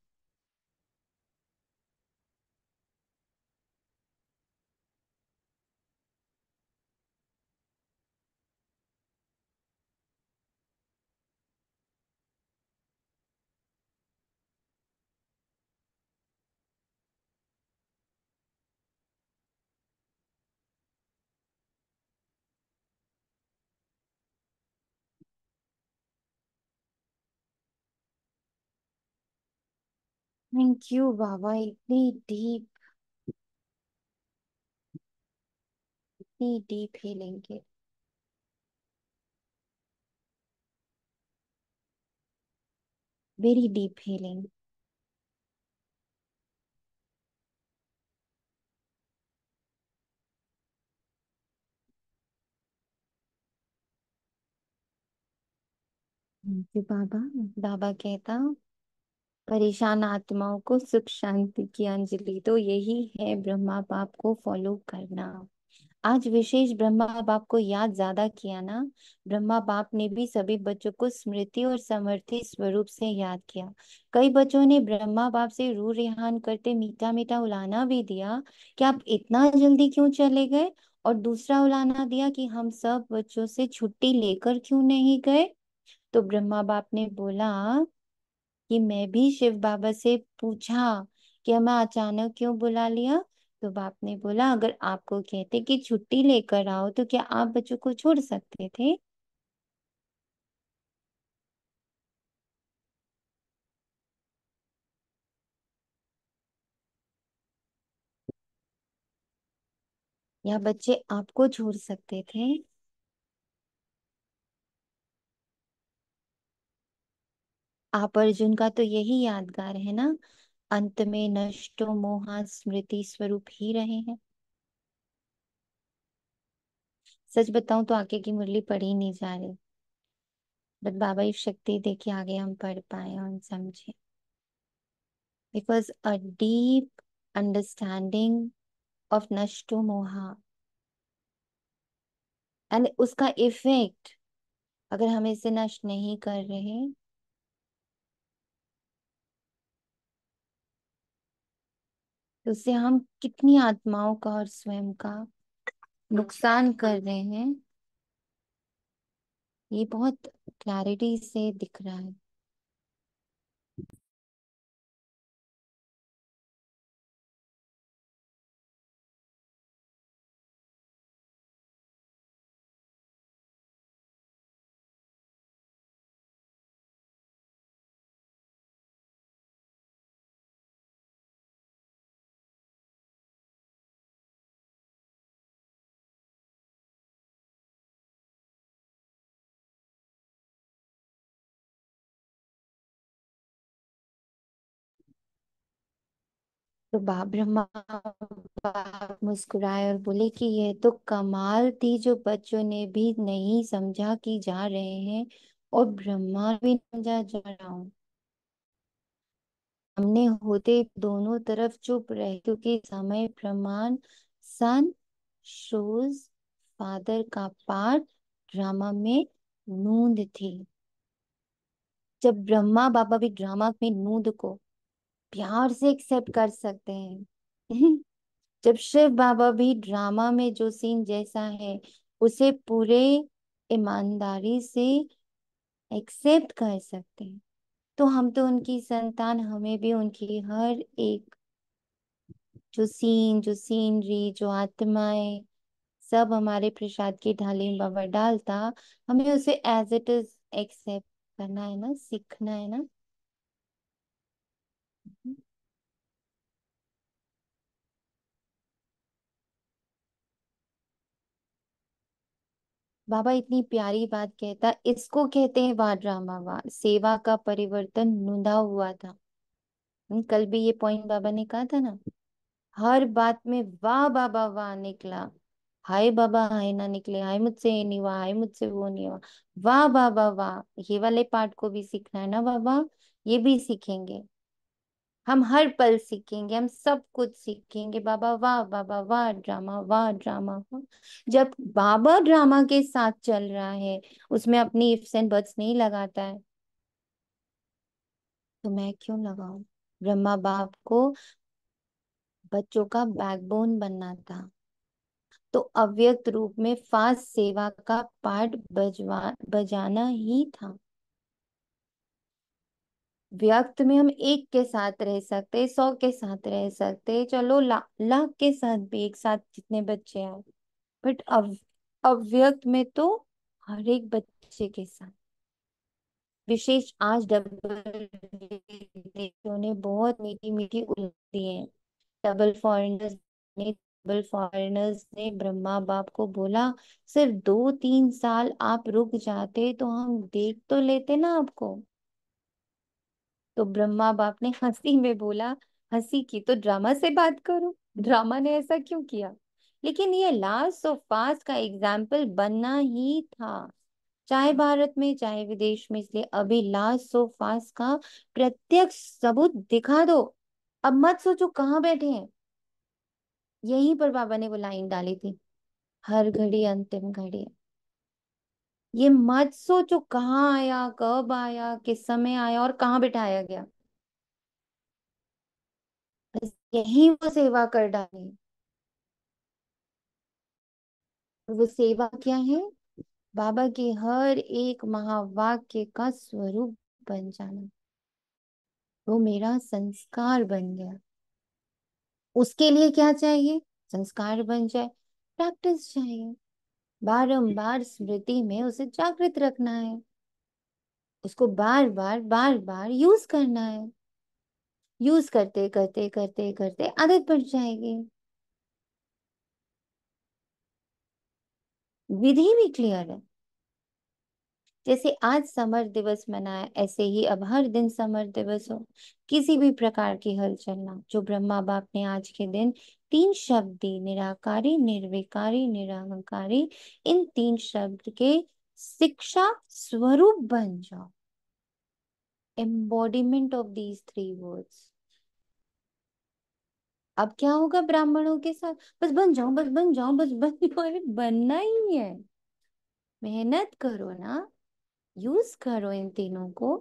थैंक यू बाबा, इतनी डीप, इतनी डीप हीलिंग के। Very deep feeling. फिर बाबा बाबा कहता, परेशान आत्माओं को सुख शांति की अंजलि तो यही है ब्रह्मा बाप को फॉलो करना। आज विशेष ब्रह्मा बाप को याद ज्यादा किया ना। ब्रह्मा बाप ने भी सभी बच्चों को स्मृति और समर्थी स्वरूप से याद किया। कई बच्चों ने ब्रह्मा बाप से रूह रेहान करते मीठा मीठा उलाना भी दिया कि आप इतना जल्दी क्यों चले गए। और दूसरा उलाना दिया कि हम सब बच्चों से छुट्टी लेकर क्यों नहीं गए। तो ब्रह्मा बाप ने बोला कि मैं भी शिव बाबा से पूछा कि हमें अचानक क्यों बुला लिया। तो बाप ने बोला, अगर आपको कहते कि छुट्टी लेकर आओ तो क्या आप बच्चों को छोड़ सकते थे। या बच्चे आपको छोड़ सकते थे। आप अर्जुन का तो यही यादगार है ना। अंत में नष्टो मोहा स्मृति स्वरूप ही रहे हैं। सच बताऊं तो आगे की मुरली पढ़ी नहीं जा रही, बट बाबा की शक्ति देखिए आगे हम पढ़ पाए और समझे। Because a deep understanding of नष्टो मोहा एंड उसका इफेक्ट, अगर हम इसे नष्ट नहीं कर रहे तो उससे हम कितनी आत्माओं का और स्वयं का नुकसान कर रहे हैं, ये बहुत क्लैरिटी से दिख रहा है। तो ब्रह्मा बाप मुस्कुराए और बोले कि यह तो कमाल थी जो बच्चों ने भी नहीं समझा कि जा रहे हैं और ब्रह्मा भी नहीं समझा जा रहा हूँ। हमने होते दोनों तरफ चुप रहे क्योंकि समय प्रमाण सन शोज फादर का पार्ट ड्रामा में नूंद थी। जब ब्रह्मा बाबा भी ड्रामा में नूंद को प्यार से एक्सेप्ट कर सकते हैं जब शिव बाबा भी ड्रामा में जो सीन जैसा है उसे पूरे ईमानदारी से एक्सेप्ट कर सकते हैं, तो हम तो उनकी संतान, हमें भी उनकी हर एक जो सीन, जो सीनरी, जो आत्माएं, सब हमारे प्रसाद की थाली में बाबा डालता, हमें उसे एज इट इज एक्सेप्ट करना है ना, सीखना है ना। बाबा इतनी प्यारी बात कहता, इसको कहते हैं वाह ड्रामा वाह, सेवा का परिवर्तन नुंदा हुआ था। कल भी ये पॉइंट बाबा ने कहा था ना, हर बात में वाह बाबा वाह निकला, हाय बाबा हाय ना निकले, हाय मुझसे ये नहीं हुआ, हाय मुझसे वो नहीं हुआ, वाह बाबा वाह। ये वाले पार्ट को भी सीखना है ना बाबा, ये भी सीखेंगे हम, हर पल सीखेंगे, हम सब कुछ सीखेंगे। बाबा वाह ड्रामा वाह ड्रामा वाह। जब बाबा ड्रामा के साथ चल रहा है, उसमें अपनी इफ्स एंड बट्स नहीं लगाता है, तो मैं क्यों लगाऊं। ब्रह्मा बाप को बच्चों का बैकबोन बनना था, तो अव्यक्त रूप में फास्ट सेवा का पार्ट बजाना ही था। व्यक्त में हम एक के साथ रह सकते, 100 के साथ रह सकते, चलो लाख के साथ भी एक साथ जितने बच्चे आए, बट अव्यक्त में तो हर एक बच्चे के साथ। विशेष आज डबल ने बहुत मीठी मीठी उल्लाह दी है। डबल फॉरेनर्स ने ब्रह्मा बाप को बोला, सिर्फ 2-3 साल आप रुक जाते तो हम देख तो लेते ना आपको। तो ब्रह्मा बाप ने हंसी में बोला, हंसी की तो ड्रामा से बात करो, ड्रामा ने ऐसा क्यों किया। लेकिन ये लास्ट ऑफ फास्ट का एग्जाम्पल बनना ही था, चाहे भारत में चाहे विदेश में। इसलिए अभी लास्ट ऑफ फास्ट का प्रत्यक्ष सबूत दिखा दो। अब मत सोचो कहाँ बैठे हैं। यहीं पर बाबा ने वो लाइन डाली थी, हर घड़ी अंतिम घड़ी है। ये मत सोचो कहाँ आया, कब आया, किस समय आया और कहाँ बिठाया गया। बस यही वो सेवा कर डाली। और वो सेवा क्या है? बाबा के हर एक महावाक्य का स्वरूप बन जाना। वो मेरा संस्कार बन गया। उसके लिए क्या चाहिए? संस्कार बन जाए, प्रैक्टिस चाहिए। बारंबार स्मृति में उसे जागृत रखना है, उसको बार बार यूज करना है। यूज करते करते करते करते आदत पड़ जाएगी। विधि भी क्लियर है। जैसे आज समर दिवस मनाए, ऐसे ही अब हर दिन समर दिवस हो। किसी भी प्रकार की हलचल ना, जो ब्रह्मा बाप ने आज के दिन तीन शब्द दी, निराकारी, निर्विकारी, निरहंकारी, इन तीन शब्द के शिक्षा स्वरूप बन जाओ। Embodiment of these three words. अब क्या होगा ब्राह्मणों के साथ? बस बन जाओ, बस बन जाओ, बस बन जाओ। अरे बनना ही है, मेहनत करो ना, यूज करो इन तीनों को।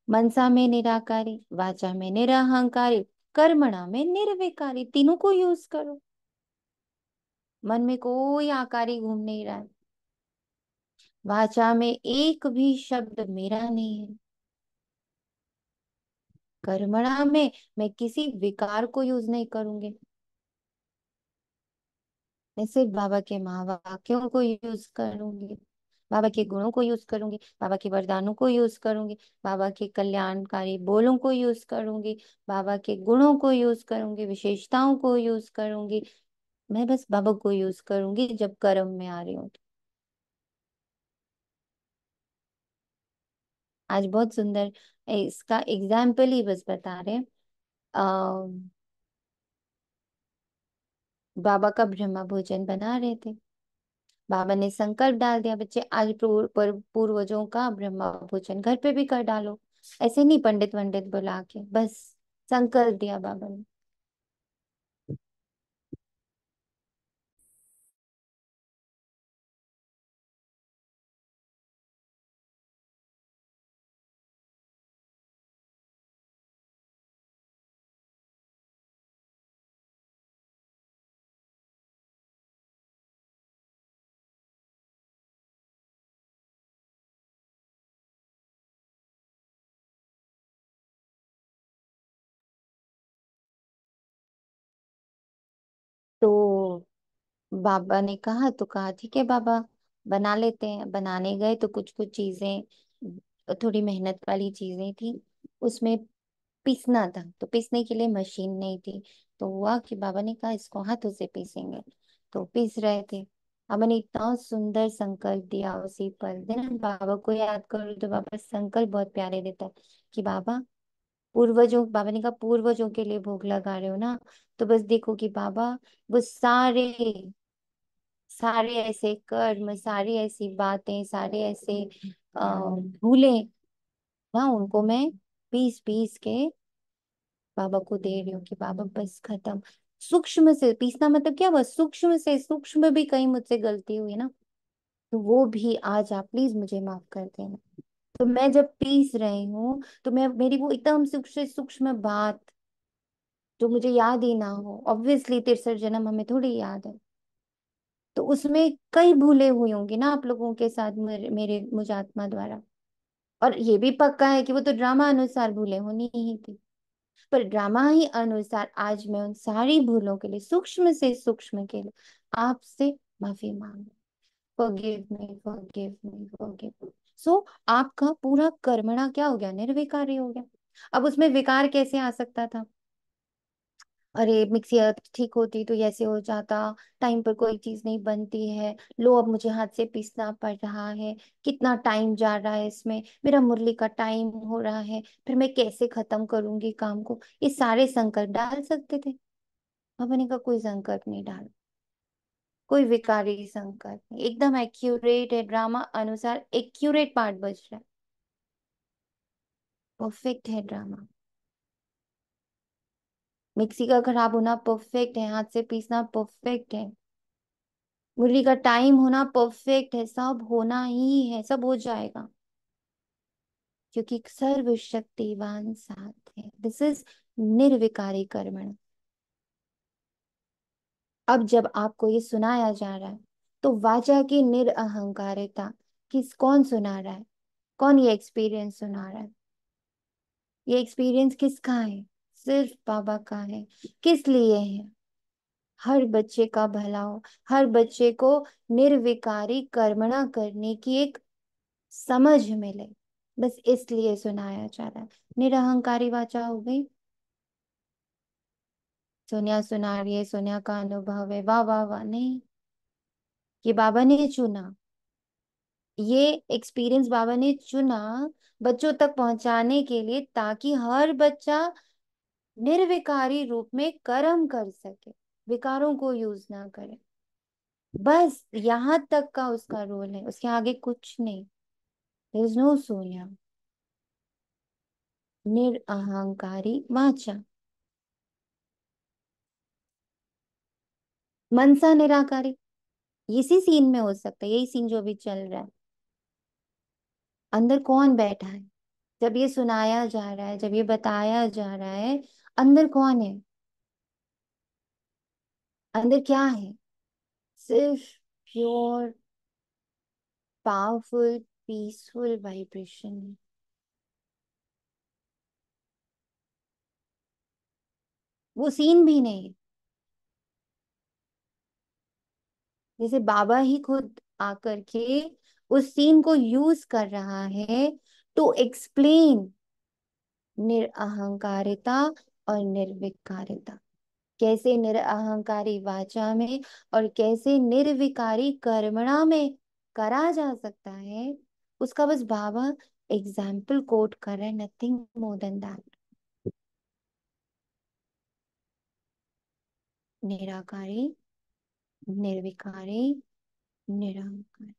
मनसा में निराकारी, वाचा में निरहंकारी, कर्मणा में निर्विकारी, तीनों को यूज करो। मन में कोई आकारी घूम नहीं रहा है। वाचा में एक भी शब्द मेरा नहीं है। कर्मणा में मैं किसी विकार को यूज नहीं करूंगी। मैं सिर्फ बाबा के महावाक्यों को यूज करूंगी, बाबा के गुणों को यूज करूंगी, बाबा के वरदानों को यूज करूंगी, बाबा के कल्याणकारी बोलों को यूज करूंगी, बाबा के गुणों को यूज करूंगी, विशेषताओं को यूज करूंगी। मैं बस बाबा को यूज करूंगी जब कर्म में आ रही हूँ तो। आज बहुत सुंदर इसका एग्जाम्पल ही बस बता रहे हैं। बाबा का ब्रह्मा भोजन बना रहे थे। बाबा ने संकल्प डाल दिया, बच्चे आज पूर्वजों का ब्रह्मा भोजन घर पे भी कर डालो। ऐसे नहीं पंडित वंडित बुला के, बस संकल्प दिया बाबा ने। तो बाबा ने कहा, तो कहा ठीक है बाबा, बना लेते हैं। बनाने गए तो कुछ कुछ चीजें थोड़ी मेहनत वाली चीजें थी। उसमें पीसना था, तो पीसने के लिए मशीन नहीं थी। तो हुआ कि बाबा ने कहा इसको हाथों से पीसेंगे। तो पीस रहे थे। अब मैंने इतना सुंदर संकल्प दिया उसी पल। दिन बाबा को याद करो तो बाबा संकल्प बहुत प्यारे देता है कि बाबा पूर्वजों, बाबा ने कहा पूर्वजों के लिए भोग लगा रहे हो ना, तो बस देखो कि बाबा वो सारे सारे ऐसे कर्म, सारी ऐसी बातें, सारे ऐसे भूले ना, उनको मैं पीस पीस के बाबा को दे रही हूँ कि बाबा बस खत्म। सूक्ष्म से पीसना मतलब क्या हुआ? सूक्ष्म से सूक्ष्म भी कहीं मुझसे गलती हुई ना, तो वो भी आज आप प्लीज मुझे माफ कर देना। तो मैं जब पीस रही हूँ तो मैं, मेरी वो एकदम सूक्ष्म से सूक्ष्म बात जो मुझे याद ही ना हो, ऑब्वियसली 63 जन्म हमें थोड़ी याद है, तो उसमें कई भूले हुई होंगी ना आप लोगों के साथ, मेरे मुझ आत्मा द्वारा। और ये भी पक्का है कि वो तो ड्रामा अनुसार भूले होनी ही थी। पर ड्रामा ही अनुसार आज मैं उन सारी भूलों के लिए, सूक्ष्म से सूक्ष्म के लिए आपसे माफी मांग, forgive me, forgive me, forgive me. So आपका पूरा कर्मणा क्या हो गया? निर्विकारी हो गया। अब उसमें विकार कैसे आ सकता था? अरे मिक्सी ठीक होती तो ऐसे हो जाता, टाइम पर कोई चीज नहीं बनती है, लो अब मुझे हाथ से पीसना पड़ रहा है, कितना टाइम जा रहा है इसमें, मेरा मुरली का टाइम हो रहा है, फिर मैं कैसे खत्म करूंगी काम को, ये सारे संकट डाल सकते थे। मैंने कहा कोई संकट नहीं डाल, कोई विकारी संकट नहीं, एकदम एक्यूरेट है, ड्रामा अनुसार एक्यूरेट पार्ट बज रहा है, परफेक्ट है ड्रामा। मिक्सी का खराब होना परफेक्ट है, हाथ से पीसना परफेक्ट है, मुरली का टाइम होना परफेक्ट है, सब होना ही है, सब हो जाएगा, क्योंकि सर्वशक्तिवान साथ है। दिस इज निर्विकारी कर्मण। अब जब आपको ये सुनाया जा रहा है, तो वाचा की निरअहंकारिता कौन सुना रहा है, कौन ये एक्सपीरियंस सुना रहा है, ये एक्सपीरियंस किसका है, सिर्फ बाबा का है। किस लिए है, हर बच्चे का भला हो, हर बच्चे को निर्विकारी कर्मणा करने की एक समझ मिले, बस इसलिए सुनाया जा रहा है। निरहंकारी वाचा हो गई। सोनिया सुना रही है, सोनिया का अनुभव है, वाह वाह वाह, नहीं, ये बाबा ने चुना, ये एक्सपीरियंस बाबा ने चुना बच्चों तक पहुंचाने के लिए, ताकि हर बच्चा निर्विकारी रूप में कर्म कर सके, विकारों को यूज ना करे। बस यहाँ तक का उसका रोल है, उसके आगे कुछ नहीं। देयर इज नो सोनिया। निरअहंकारी वाचा, मनसा निराकारी, इसी सीन में हो सकता है, यही सीन जो भी चल रहा है। अंदर कौन बैठा है, जब ये सुनाया जा रहा है, जब ये बताया जा रहा है, अंदर कौन है, अंदर क्या है, सिर्फ प्योर पावरफुल पीसफुल वाइब्रेशन। वो सीन भी नहीं, जैसे बाबा ही खुद आकर के उस सीन को यूज कर रहा है टू एक्सप्लेन निरअहंकारिता और निर्विकारिता, कैसे निरअहंकारी वाचा में और कैसे निर्विकारी कर्मणा में करा जा सकता है, उसका बस बाबा एग्जाम्पल कोट कर रहे हैं, नथिंग मोर देन दैट। निराकारी, निर्विकारी, निरहंकारी,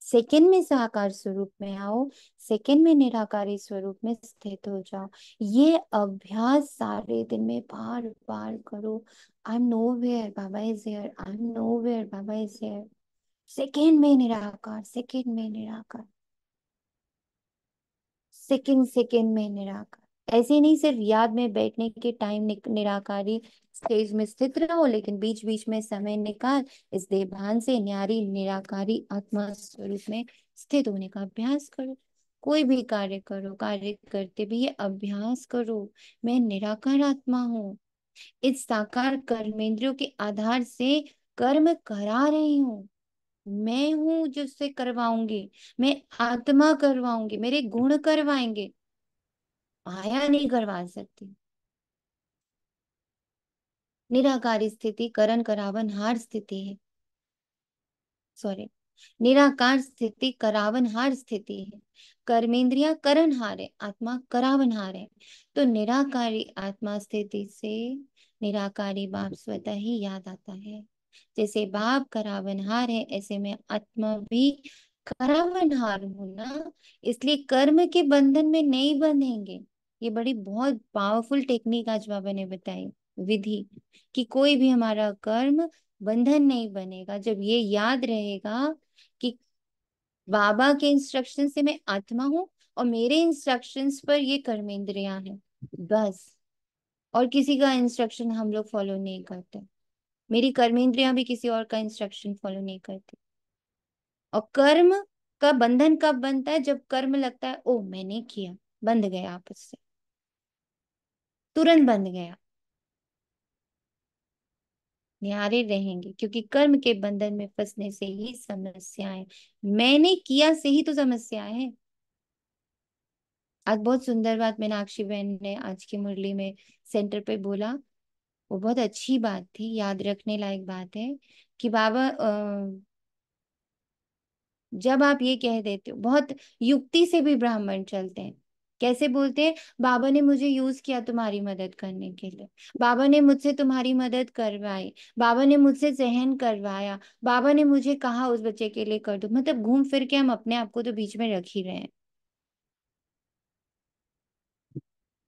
सेकंड में साकार स्वरूप में आओ, सेकंड में निराकारी स्वरूप में स्थित हो जाओ। ये अभ्यास सारे दिन में बार बार करो। I am nowhere Baba is here, I am nowhere Baba is here, second में निराकार, सेकंड में निराकार, सेकंड सेकंड में निराकार। ऐसे नहीं सिर्फ याद में बैठने के टाइम निराकारी स्टेज में स्थित रहो, लेकिन बीच बीच में समय निकाल इस देवभान से न्यारी निराकारी आत्मा स्वरूप में स्थित होने का अभ्यास करो। कोई भी कार्य करो, कार्य करते भी ये अभ्यास करो, मैं निराकार आत्मा हूँ, इस साकार कर्मेंद्रियों के आधार से कर्म करा रही हूँ, मैं हूं जो उससे करवाऊंगी, मैं आत्मा करवाऊंगी, मेरे गुण करवाएंगे, माया नहीं करवा सकती। निराकारी स्थिति करण करावन हार स्थिति है, सॉरी, निराकार स्थिति करावनहार स्थिति है, कर्मेंद्रिया करणहार है, आत्मा करावनहार है। तो निराकारी आत्मा स्थिति से निराकारी बाप स्वतः ही याद आता है। जैसे बाप करावनहार है, ऐसे में आत्मा भी करावनहार हूं ना, इसलिए कर्म के बंधन में नहीं बंधेंगे। ये बड़ी बहुत पावरफुल टेक्निक आज बाबा ने बताई, विधि, कि कोई भी हमारा कर्म बंधन नहीं बनेगा, जब ये याद रहेगा कि बाबा के इंस्ट्रक्शन से मैं आत्मा हूं और मेरे इंस्ट्रक्शंस पर ये कर्मेंद्रियां हैं, बस। और किसी का इंस्ट्रक्शन हम लोग फॉलो नहीं करते, मेरी कर्मेंद्रियां भी किसी और का इंस्ट्रक्शन फॉलो नहीं करती। और कर्म का बंधन कब बनता है, जब कर्म लगता है ओ मैंने किया, बंध गया आपस से, तुरंत बंध गया, न्यारे रहेंगे, क्योंकि कर्म के बंधन में फंसने से ही समस्याएं, मैंने किया से ही तो समस्याएं है। आज बहुत सुंदर बात मीनाक्षी बहन ने आज की मुरली में सेंटर पे बोला, वो बहुत अच्छी बात थी, याद रखने लायक बात है कि बाबा जब आप ये कह देते हो, बहुत युक्ति से भी ब्राह्मण चलते हैं। कैसे बोलते हैं, बाबा ने मुझे यूज किया तुम्हारी मदद करने के लिए, बाबा ने मुझसे तुम्हारी मदद करवाई, बाबा ने मुझसे सहन करवाया, बाबा ने मुझे कहा उस बच्चे के लिए कर दो। मतलब घूम फिर के हम अपने आप को तो बीच में रख ही रहे हैं।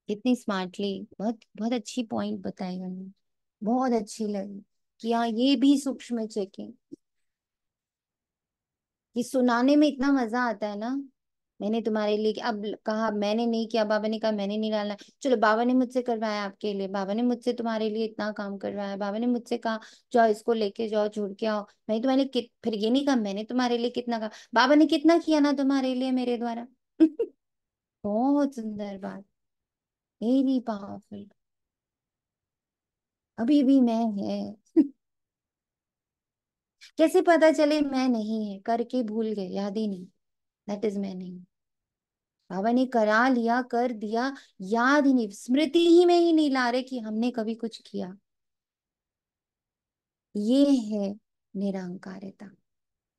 कितनी स्मार्टली, बहुत बहुत अच्छी पॉइंट बताई उन्होंने, बहुत अच्छी लगी कि हाँ ये भी सूक्ष्म चेकिंग, कि सुनाने में इतना मजा आता है ना। मैंने तुम्हारे लिए अब कहा, मैंने नहीं किया, बाबा ने कहा मैंने नहीं डालना, चलो बाबा ने मुझसे करवाया आपके लिए, बाबा ने मुझसे तुम्हारे लिए इतना काम करवाया, बाबा ने मुझसे कहा जाओ इसको लेके जाओ छोड़ के आओ, मैंने तुम्हारे लिए फिर ये नहीं कहा मैंने तुम्हारे लिए कितना कहा, बाबा ने कितना किया ना तुम्हारे लिए मेरे द्वारा। बहुत सुंदर बात, वेरी पावरफुल। अभी भी मैं है। कैसे पता चले मैं नहीं है, करके भूल गए, याद ही नहीं, दैट इज मैं नहीं। बाबा ने करा लिया, कर दिया, याद ही नहीं, स्मृति ही में ही नहीं ला रहे कि हमने कभी कुछ किया। ये है निरहंकारिता,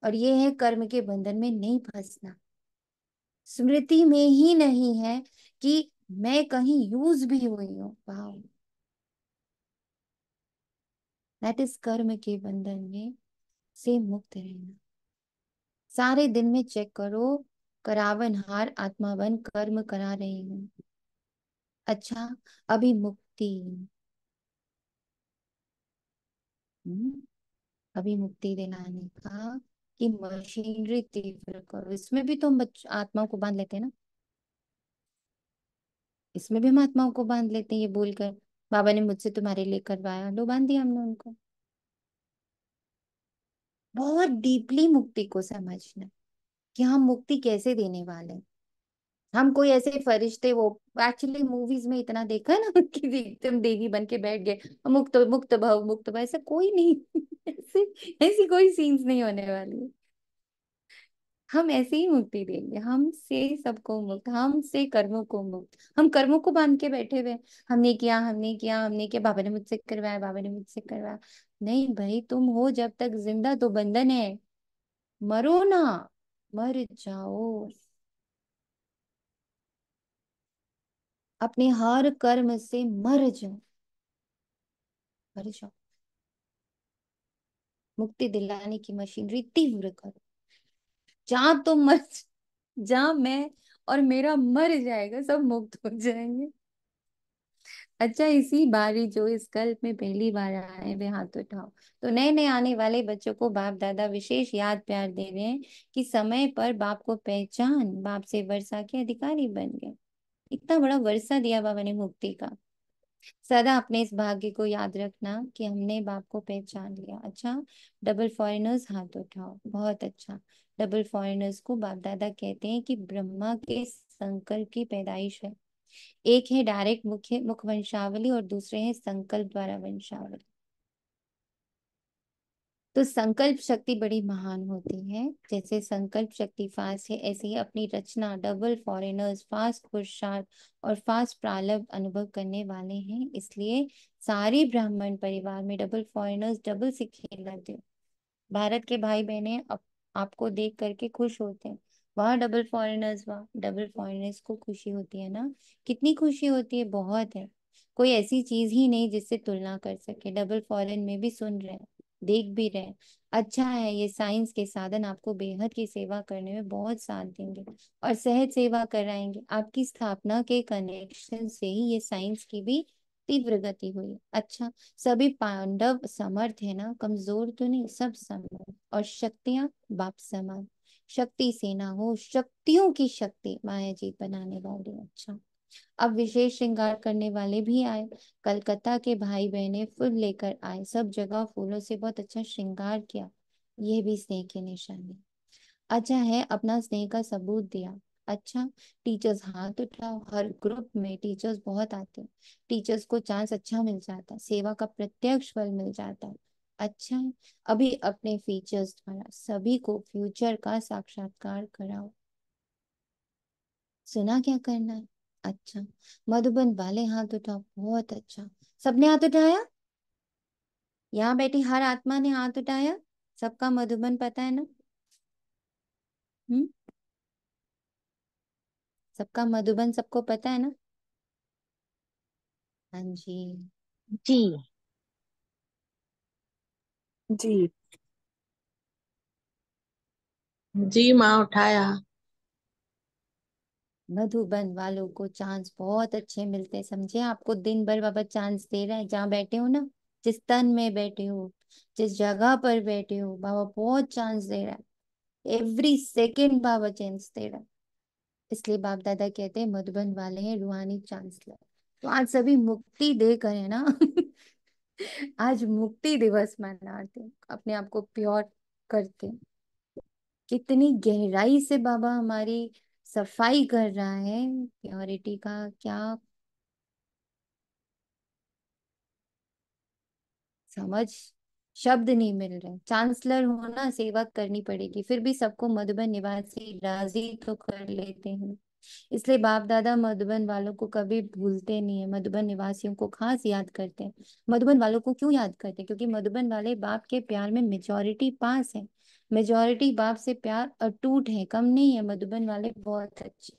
और ये है कर्म के बंधन में नहीं फंसना। स्मृति में ही नहीं है कि मैं कहीं यूज भी हुई हूँ। वाह, दैट इज कर्म के बंधन में से मुक्त रहना। सारे दिन में चेक करो, करावन हार आत्मावन कर्म करा रही हूँ। अच्छा, अभी मुक्ति, हम्म, अभी मुक्ति दिलाने का कि मशीनरी तीव्र करो, इसमें भी तो हम आत्माओं को बांध लेते हैं ना, इसमें भी हम आत्माओं को बांध लेते हैं ये बोलकर, बाबा ने मुझसे तुम्हारे लिए करवाया, लो बांध दिया हमने उनको। बहुत डीपली मुक्ति को समझना कि हम मुक्ति कैसे देने वाले हैं। हम कोई ऐसे फरिश्ते, वो एक्चुअली मूवीज में इतना देखा है ना कि एकदम देवी बन के बैठ गए, मुक्त मुक्त भव मुक्त भव, ऐसा कोई नहीं। ऐसे ऐसी कोई सीन्स नहीं होने वाली। हम ऐसे ही मुक्ति देंगे, हमसे सबको मुक्त, हमसे कर्मों को मुक्त। हम कर्मों को बांध के बैठे हुए हैं, हमने किया हमने किया हमने किया, बाबा ने मुझसे करवाया, बाबा ने मुझसे करवाया। नहीं भाई, तुम हो जब तक जिंदा तो बंधन है, मरो ना, मर जाओ, अपने हर कर्म से मर जाओ, मर जाओ। मुक्ति दिलाने की मशीनरी तीव्र करो, जहां तुम मर, जहां मैं और मेरा मर जाएगा, सब मुक्त हो जाएंगे। अच्छा, इसी बारी जो इस कल्प में पहली बार आए वे हाथ उठाओ। तो नए नए आने वाले बच्चों को बाप दादा विशेष याद प्यार दे रहे हैं कि समय पर बाप को पहचान, बाप से वर्षा के अधिकारी बन गए। इतना बड़ा वर्षा दिया बाबा ने मुक्ति का। सदा अपने इस भाग्य को याद रखना कि हमने बाप को पहचान लिया। अच्छा, डबल फॉरेनर्स हाथ उठाओ, बहुत अच्छा। डबल फॉरेनर्स को बाप दादा कहते हैं कि ब्रह्मा के संकल्प की पैदाइश है। एक है डायरेक्ट मुख्य मुख वंशावली और दूसरे हैं संकल्प द्वारा वंशावली। तो संकल्प शक्ति बड़ी महान होती है। जैसे संकल्प शक्ति फास्ट है, ऐसे ही अपनी रचना डबल फॉरेनर्स फास्ट पुरुषार्थ और फास्ट प्रारब्ध अनुभव करने वाले हैं। इसलिए सारे ब्राह्मण परिवार में डबल फॉरेनर्स डबल से खेल रहे। भारत के भाई बहने आपको देख करके खुश होते हैं, वाह डबल फॉरेनर्स, वाह डबल फॉरेनर्स को खुशी होती है ना। कितनी खुशी होती है, बहुत है। कोई ऐसी चीज ही नहीं जिससे तुलना कर सके। डबल फॉरेन में भी सुन रहे हैं, देख भी रहे हैं। अच्छा है, ये साइंस के साधन आपको बेहद की सेवा करने में बहुत साथ देंगे और सहज सेवा कराएंगे। आपकी स्थापना के कनेक्शन से ही ये साइंस की भी तीव्र गति हुई। अच्छा, सभी पांडव समर्थ है ना, कमजोर तो नहीं, सब समर्थ, और शक्तियां बाप समान। शक्ति सेना हो, शक्तियों की शक्ति माया जी बनाने वाली। अच्छा, अब विशेष श्रृंगार करने वाले भी आए। कलकत्ता के भाई बहने फूल लेकर आए, सब जगह फूलों से बहुत अच्छा श्रृंगार किया। ये भी स्नेह की निशानी। अच्छा है, अपना स्नेह का सबूत दिया। अच्छा, टीचर्स हाथ उठाओ, हर ग्रुप में टीचर्स बहुत आते हैं। टीचर्स को चांस अच्छा मिल जाता है, सेवा का प्रत्यक्ष फल मिल जाता है। अच्छा है, अभी अपने फीचर्स द्वारा सभी को फ्यूचर का साक्षात्कार कराओ। सुना क्या करना है? अच्छा, मधुबन वाले हाथ उठाओ, बहुत अच्छा। सबने हाथ उठाया? यहाँ बैठी हर आत्मा ने हाथ उठाया? सबका मधुबन पता है ना? हम्म। सबका मधुबन सबको पता है ना? हाँ जी। जी। जी। जी माँ, उठाया। मधुबन वालों को चांस बहुत अच्छे मिलते हैं, समझे? आपको दिन भर बाबा चांस दे रहा है, जहाँ बैठे हो ना, जिस तन में बैठे हो, जिस जगह पर बैठे हो, बाबा बहुत चांस दे रहा है। एवरी सेकेंड बाबा चांस दे रहा है। इसलिए बाप दादा कहते हैं मधुबन वाले हैं रूहानी चांसलर। तो आज सभी मुक्ति दे कर है ना। आज मुक्ति दिवस मनाते हैं, अपने आप को प्योर करते हैं। कितनी गहराई से बाबा हमारी सफाई कर रहा है, प्योरिटी का क्या समझ, शब्द नहीं मिल रहे। चांसलर होना सेवा करनी पड़ेगी, फिर भी सबको मधुबन निवासी राजी तो कर लेते हैं। इसलिए बाप दादा मधुबन वालों को कभी भूलते नहीं है, मधुबन निवासियों को खास याद करते हैं। मधुबन वालों को क्यों याद करते हैं? क्योंकि मधुबन वाले बाप के प्यार में मेजोरिटी पास है। मेजोरिटी बाप से प्यार अटूट है, कम नहीं है। मधुबन वाले बहुत अच्छे।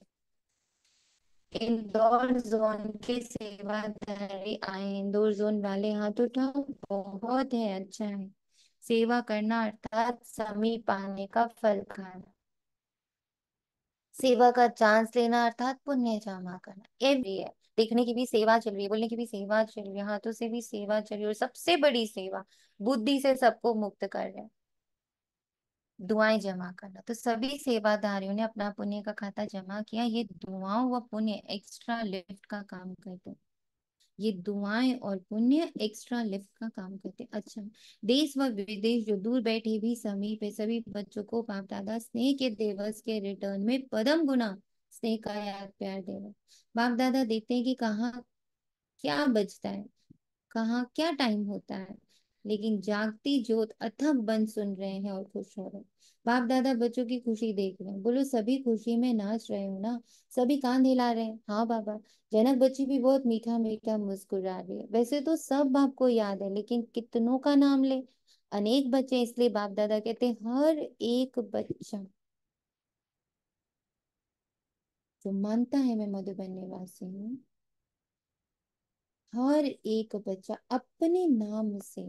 इंदौर जोन के सेवाधारी आए, इंदौर जोन वाले हाथ उठाओ, बहुत है, अच्छा है। सेवा करना अर्थात समी पाने का फल खाना। सेवा का चांस लेना अर्थात पुण्य जमा करना। एवरी है, देखने की भी सेवा चल रही है, बोलने की भी सेवा चल रही है, हाथों से भी सेवा चल रही है, और सबसे बड़ी सेवा बुद्धि से सबको मुक्त कर रहे हैं, दुआएं जमा करना। तो सभी सेवादारियों ने अपना पुण्य का खाता जमा किया। ये दुआओं व पुण्य एक्स्ट्रा लिफ्ट का काम करते हैं। ये दुआएं और पुण्य एक्स्ट्रा लिफ्ट का काम करते हैं। अच्छा, देश व विदेश जो दूर बैठे भी समीप है, सभी बच्चों को बाप दादा स्नेह के दिवस के रिटर्न में पदम गुना स्नेह का याद प्यार दे रहे हैं। बाप दादा देखते हैं कि कहाँ क्या बजता है, कहाँ क्या टाइम होता है, लेकिन जागती ज्योत अथक बन सुन रहे हैं और खुश हो रहे हैं। बाप दादा बच्चों की खुशी देख रहे हैं। बोलो सभी खुशी में नाच रहे हो ना? सभी कान हिला रहे हैं, हाँ बाबा। जनक बच्ची भी बहुत मीठा मीठा मुस्कुरा रही है। वैसे तो सब बाप को याद है, लेकिन कितनों का नाम ले? अनेक बच्चे, इसलिए बाप दादा कहते हैं हर एक बच्चा जो मानता है मैं मधुबन निवासी हूँ, हर एक बच्चा अपने नाम से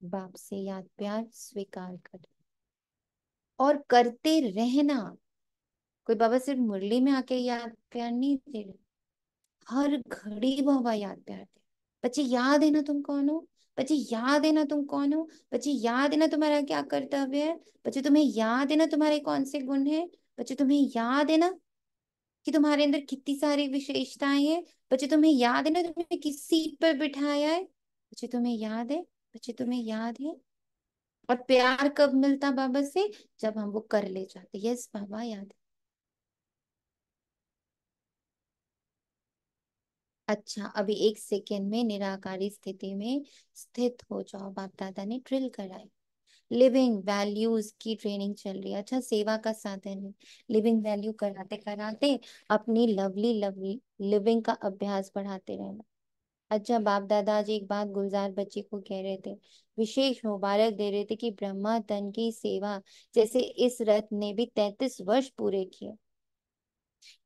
बाप से याद प्यार स्वीकार कर और करते रहना। कोई बाबा सिर्फ मुरली में आके याद प्यार नहीं दे रहे, हर घड़ी बाबा याद प्यार दे। बच्चे याद है ना तुम कौन हो? बच्चे याद है ना तुम कौन हो? बच्चे याद है ना तुम्हारा क्या कर्तव्य है? बच्चे तुम्हें याद है ना तुम्हारे कौन से गुण है? बच्चे तुम्हें याद है ना कि तुम्हारे अंदर कितनी सारी विशेषताएं हैं? बच्चे तुम्हें याद है ना तुम्हें किस सीट पर बिठाया है? बच्चे तुम्हें याद है? बच्चे तुम्हें याद है? और प्यार कब मिलता बाबा से? जब हम वो कर ले जाते, यस बाबा याद है। अच्छा, अभी एक सेकेंड में निराकारी स्थिति में स्थित हो जाओ। बाप दादा ने ड्रिल कराई। लिविंग वैल्यूज की ट्रेनिंग चल रही है। अच्छा, सेवा का साधन है। लिविंग वैल्यू कराते कराते अपनी लवली लवली लिविंग का अभ्यास बढ़ाते रहना। अच्छा, बाप दादा आज एक बात गुलजार बच्ची को कह रहे थे, विशेष मुबारक दे रहे थे कि ब्रह्मा तन की सेवा जैसे इस रथ ने भी 33 वर्ष पूरे किए।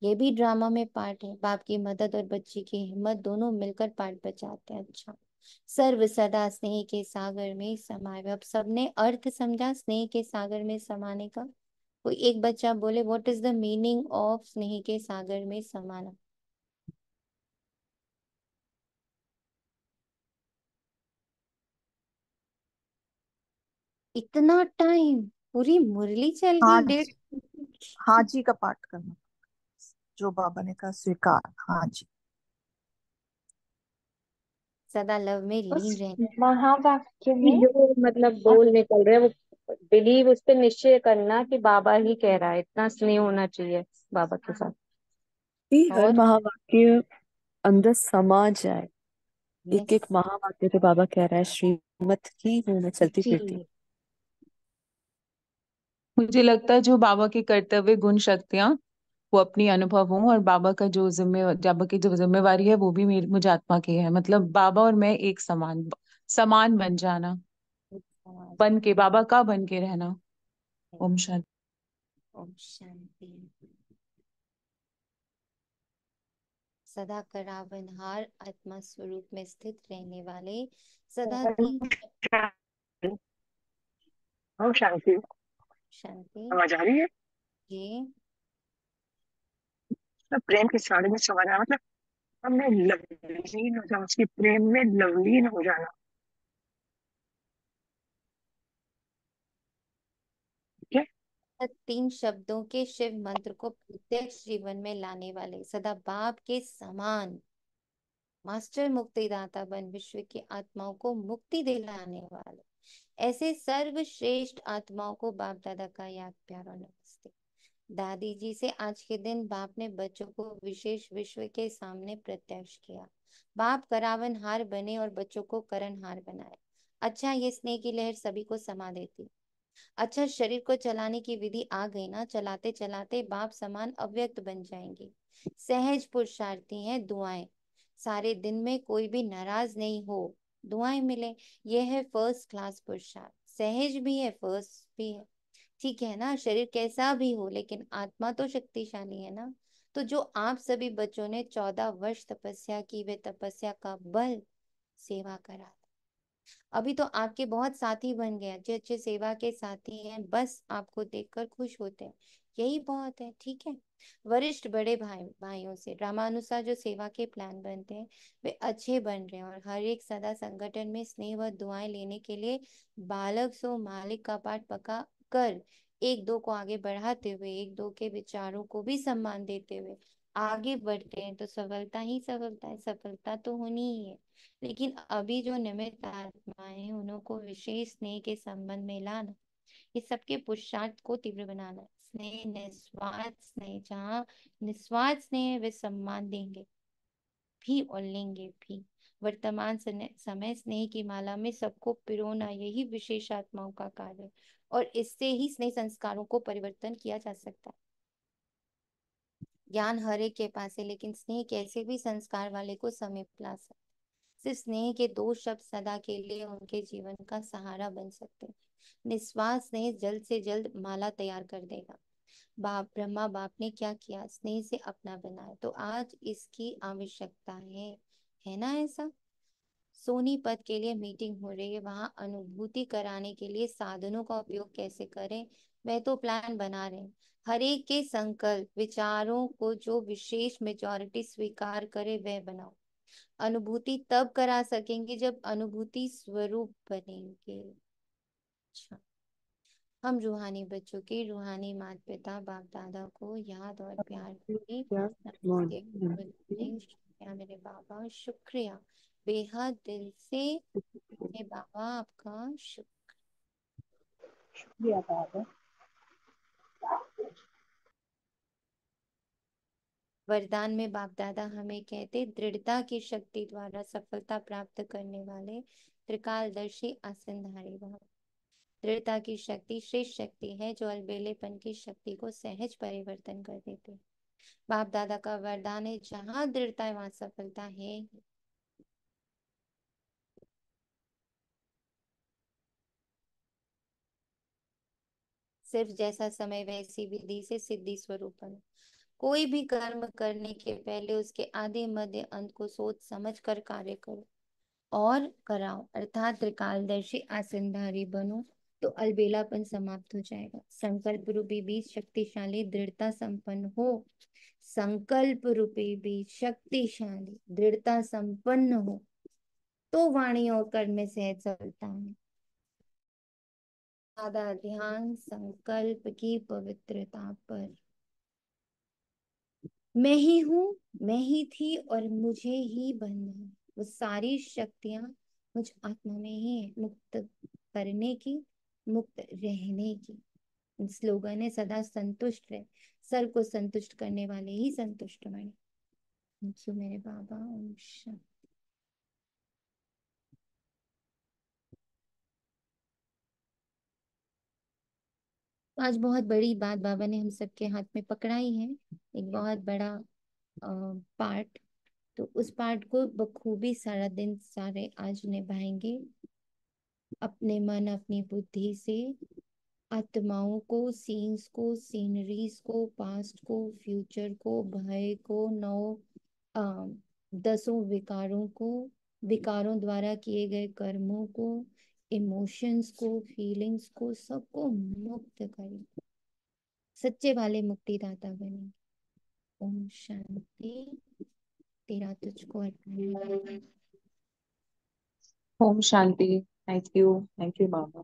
ये भी ड्रामा में पार्ट है। बाप की मदद और बच्ची की हिम्मत दोनों मिलकर पार्ट बचाते हैं। अच्छा, सर्व सदा स्नेह के सागर में समाये हुए। अब सबने अर्थ समझा स्नेह के सागर में समाने का? कोई एक बच्चा बोले what is the meaning of स्नेह के सागर में समाना? इतना टाइम, पूरी मुरली चल गई हाँ, डेढ़। हाँ जी का पाठ करना, जो बाबा ने कहा स्वीकार। हाँ जी। सदा लव में उस लीन रहना। महावाक्य कि में जो मतलब बोल निकल रहे हैं वो बिलीव उस पे निश्चय करना कि बाबा ही कह रहा है, इतना स्नेह होना चाहिए बाबा के साथ। कि हर और महावाक्य अंदर समा जाए। एक यस एक महावाक्य जो बाबा कह रहा है, श्रीमत की हूँ मैं चलती फिरती। जी। मुझे लगता है जो बाबा के कर्तव्य गुण शक्तियां वो अपनी अनुभव हों, और बाबा की जो जिम्मेवारी है वो भी मेरी मुझे आत्मा की है, मतलब बाबा और मैं एक समान, समान बन जाना, समाज। बन के बाबा का बन के रहना। ओम शांति। ओम शांति। सदा करावनहार आत्मा स्वरूप में स्थित रहने वाले, सदा तीन ओम शांति। शांति। आवाज आ रही है? जी। तो प्रेम के सागर में समा जाना मतलब हमने लवलीन हो जाना, उसकी प्रेम में लवलीन हो जाना। ठीक है। तीन शब्दों के शिव मंत्र को प्रत्यक्ष जीवन में लाने वाले, सदा बाप के समान मास्टर मुक्तिदाता बन विश्व की आत्माओं को मुक्ति दिलाने वाले, ऐसे सर्वश्रेष्ठ आत्माओं को बाप दादा का याद प्यार और नमस्ते। दादी जी से आज के दिन बाप ने बच्चों को विशेष विश्व के सामने प्रत्यक्ष किया। बाप करावन हार बने और बच्चों को करण हार बनाए। अच्छा, ये स्नेह की लहर सभी को समा देती। अच्छा, शरीर को चलाने की विधि आ गई ना, चलाते चलाते बाप समान अव्यक्त बन जाएंगे। सहज पुरुषार्थी हैं दुआएं, सारे दिन में कोई भी नाराज नहीं हो, दुआएं मिले। यह है फर्स्ट क्लास पुरुषार्थ, सहज भी है फर्स्ट भी है। ठीक है ना, शरीर कैसा भी हो लेकिन आत्मा तो शक्तिशाली है ना। तो जो आप सभी बच्चों ने 14 वर्ष तपस्या की, वे तपस्या का बल सेवा करा। अभी तो आपके बहुत साथी बन गए, अच्छे अच्छे सेवा के साथी हैं, बस आपको देखकर खुश होते हैं, यही बहुत है। ठीक है। वरिष्ठ बड़े भाइयों से रामानुसार जो सेवा के प्लान बनते हैं वे अच्छे बन रहे हैं, और हर एक सदा संगठन में स्नेह व दुआएं लेने के लिए बालक सो मालिक का पाठ पका कर एक दो को आगे बढ़ाते हुए, एक दो के विचारों को भी सम्मान देते हुए आगे बढ़ते हैं, तो सफलता ही सफलता है, सफलता तो होनी ही है। लेकिन अभी जो निमित्त आत्माएं हैं उनको विशेष स्नेह के संबंध में लाना, इस सबके पुरुषार्थ को तीव्र बनाना। स्नेह निस्वार्थ स्नेह, जहाँ निस्वार्थ स्नेह वे सम्मान देंगे भी और लेंगे भी। वर्तमान समय स्नेह की माला में सबको पिरोना, यही विशेष आत्माओं का कार्य है, और इससे ही स्नेह संस्कारों को परिवर्तन किया जा सकता है। ज्ञान हर एक के पास है, लेकिन स्नेह कैसे भी संस्कार वाले को समीप ला सकता। सिर्फ स्नेह के दो शब्द सदा के लिए उनके जीवन का सहारा बन सकते हैं। निस्वार्थ स्नेह जल्द से जल्द माला तैयार कर देगा। ब्रह्मा बाप ने क्या किया, स्नेह से अपना बनाया, तो आज इसकी आवश्यकता है ना ऐसा। सोनीपत के लिए मीटिंग हो रही है, वहां अनुभूति कराने के लिए साधनों का उपयोग कैसे करें, वह तो प्लान बना रहे हैं। हर एक के संकल्प विचारों को जो विशेष मेजॉरिटी स्वीकार करे वह बनाओ। अनुभूति तब करा सकेंगे जब अनुभूति स्वरूप बनेंगे। अच्छा, हम रूहानी बच्चों के रूहानी माता पिता बाप दादा को याद और प्यार करें। नमस्ते शुक्रिया मेरे बाबा, शुक्रिया बेहद दिल से मेरे बाबा, आपका शुक्र। शुक्रिया बाबा। वरदान में बाप दादा हमें कहते, दृढ़ता की शक्ति द्वारा सफलता प्राप्त करने वाले त्रिकालदर्शी आसनधारी भव। दृढ़ता की शक्ति श्रेष्ठ शक्ति है जो अलबेलेपन की शक्ति को सहज परिवर्तन कर देते हैं। बाप दादा का वरदान है, जहां दृढ़ता है वहां सफलता है। सिर्फ जैसा समय वैसी विधि से सिद्धि स्वरूप बनो। कोई भी कर्म करने के पहले उसके आदि मध्य अंत को सोच समझ कर कार्य करो और कराओ, अर्थात त्रिकालदर्शी आसनधारी बनो, तो अलबेलापन समाप्त हो जाएगा। संकल्प रूपी बीज शक्तिशाली दृढ़ता संपन्न हो। संकल्प रूपी बीज शक्तिशाली दृढ़ता संपन्न हो, तो वाणी और कर्म में सहज सफलता है। ज्यादा ध्यान संकल्प की पवित्रता पर। मैं ही हूँ, मैं ही थी और मुझे ही बनना है। वो सारी शक्तियां मुझ आत्मा में ही है, मुक्त करने की, मुक्त रहने की। स्लोगन है, सदा संतुष्ट रहे, सर को संतुष्ट करने वाले ही संतुष्ट बने। थैंक यू मेरे बाबा। ओम शांति। आज बहुत बड़ी बात बाबा ने हम सबके हाथ में पकड़ाई है, एक बहुत बड़ा पार्ट। तो उस पार्ट को बखूबी सारा दिन सारे आज निभाएंगे, अपने मन अपनी बुद्धि से, आत्माओं को, सीन्स को, सीनरीज को, पास्ट को, फ्यूचर को, भय को, नौ आ, दसों विकारों को, विकारों द्वारा किए गए कर्मों को, इमोशंस को, फीलिंग्स को, सबको मुक्त करें, सच्चे वाले मुक्तिदाता बने। ओम शांति। तेरा तुझको अर्पण। Om Shanti. Thank you Baba.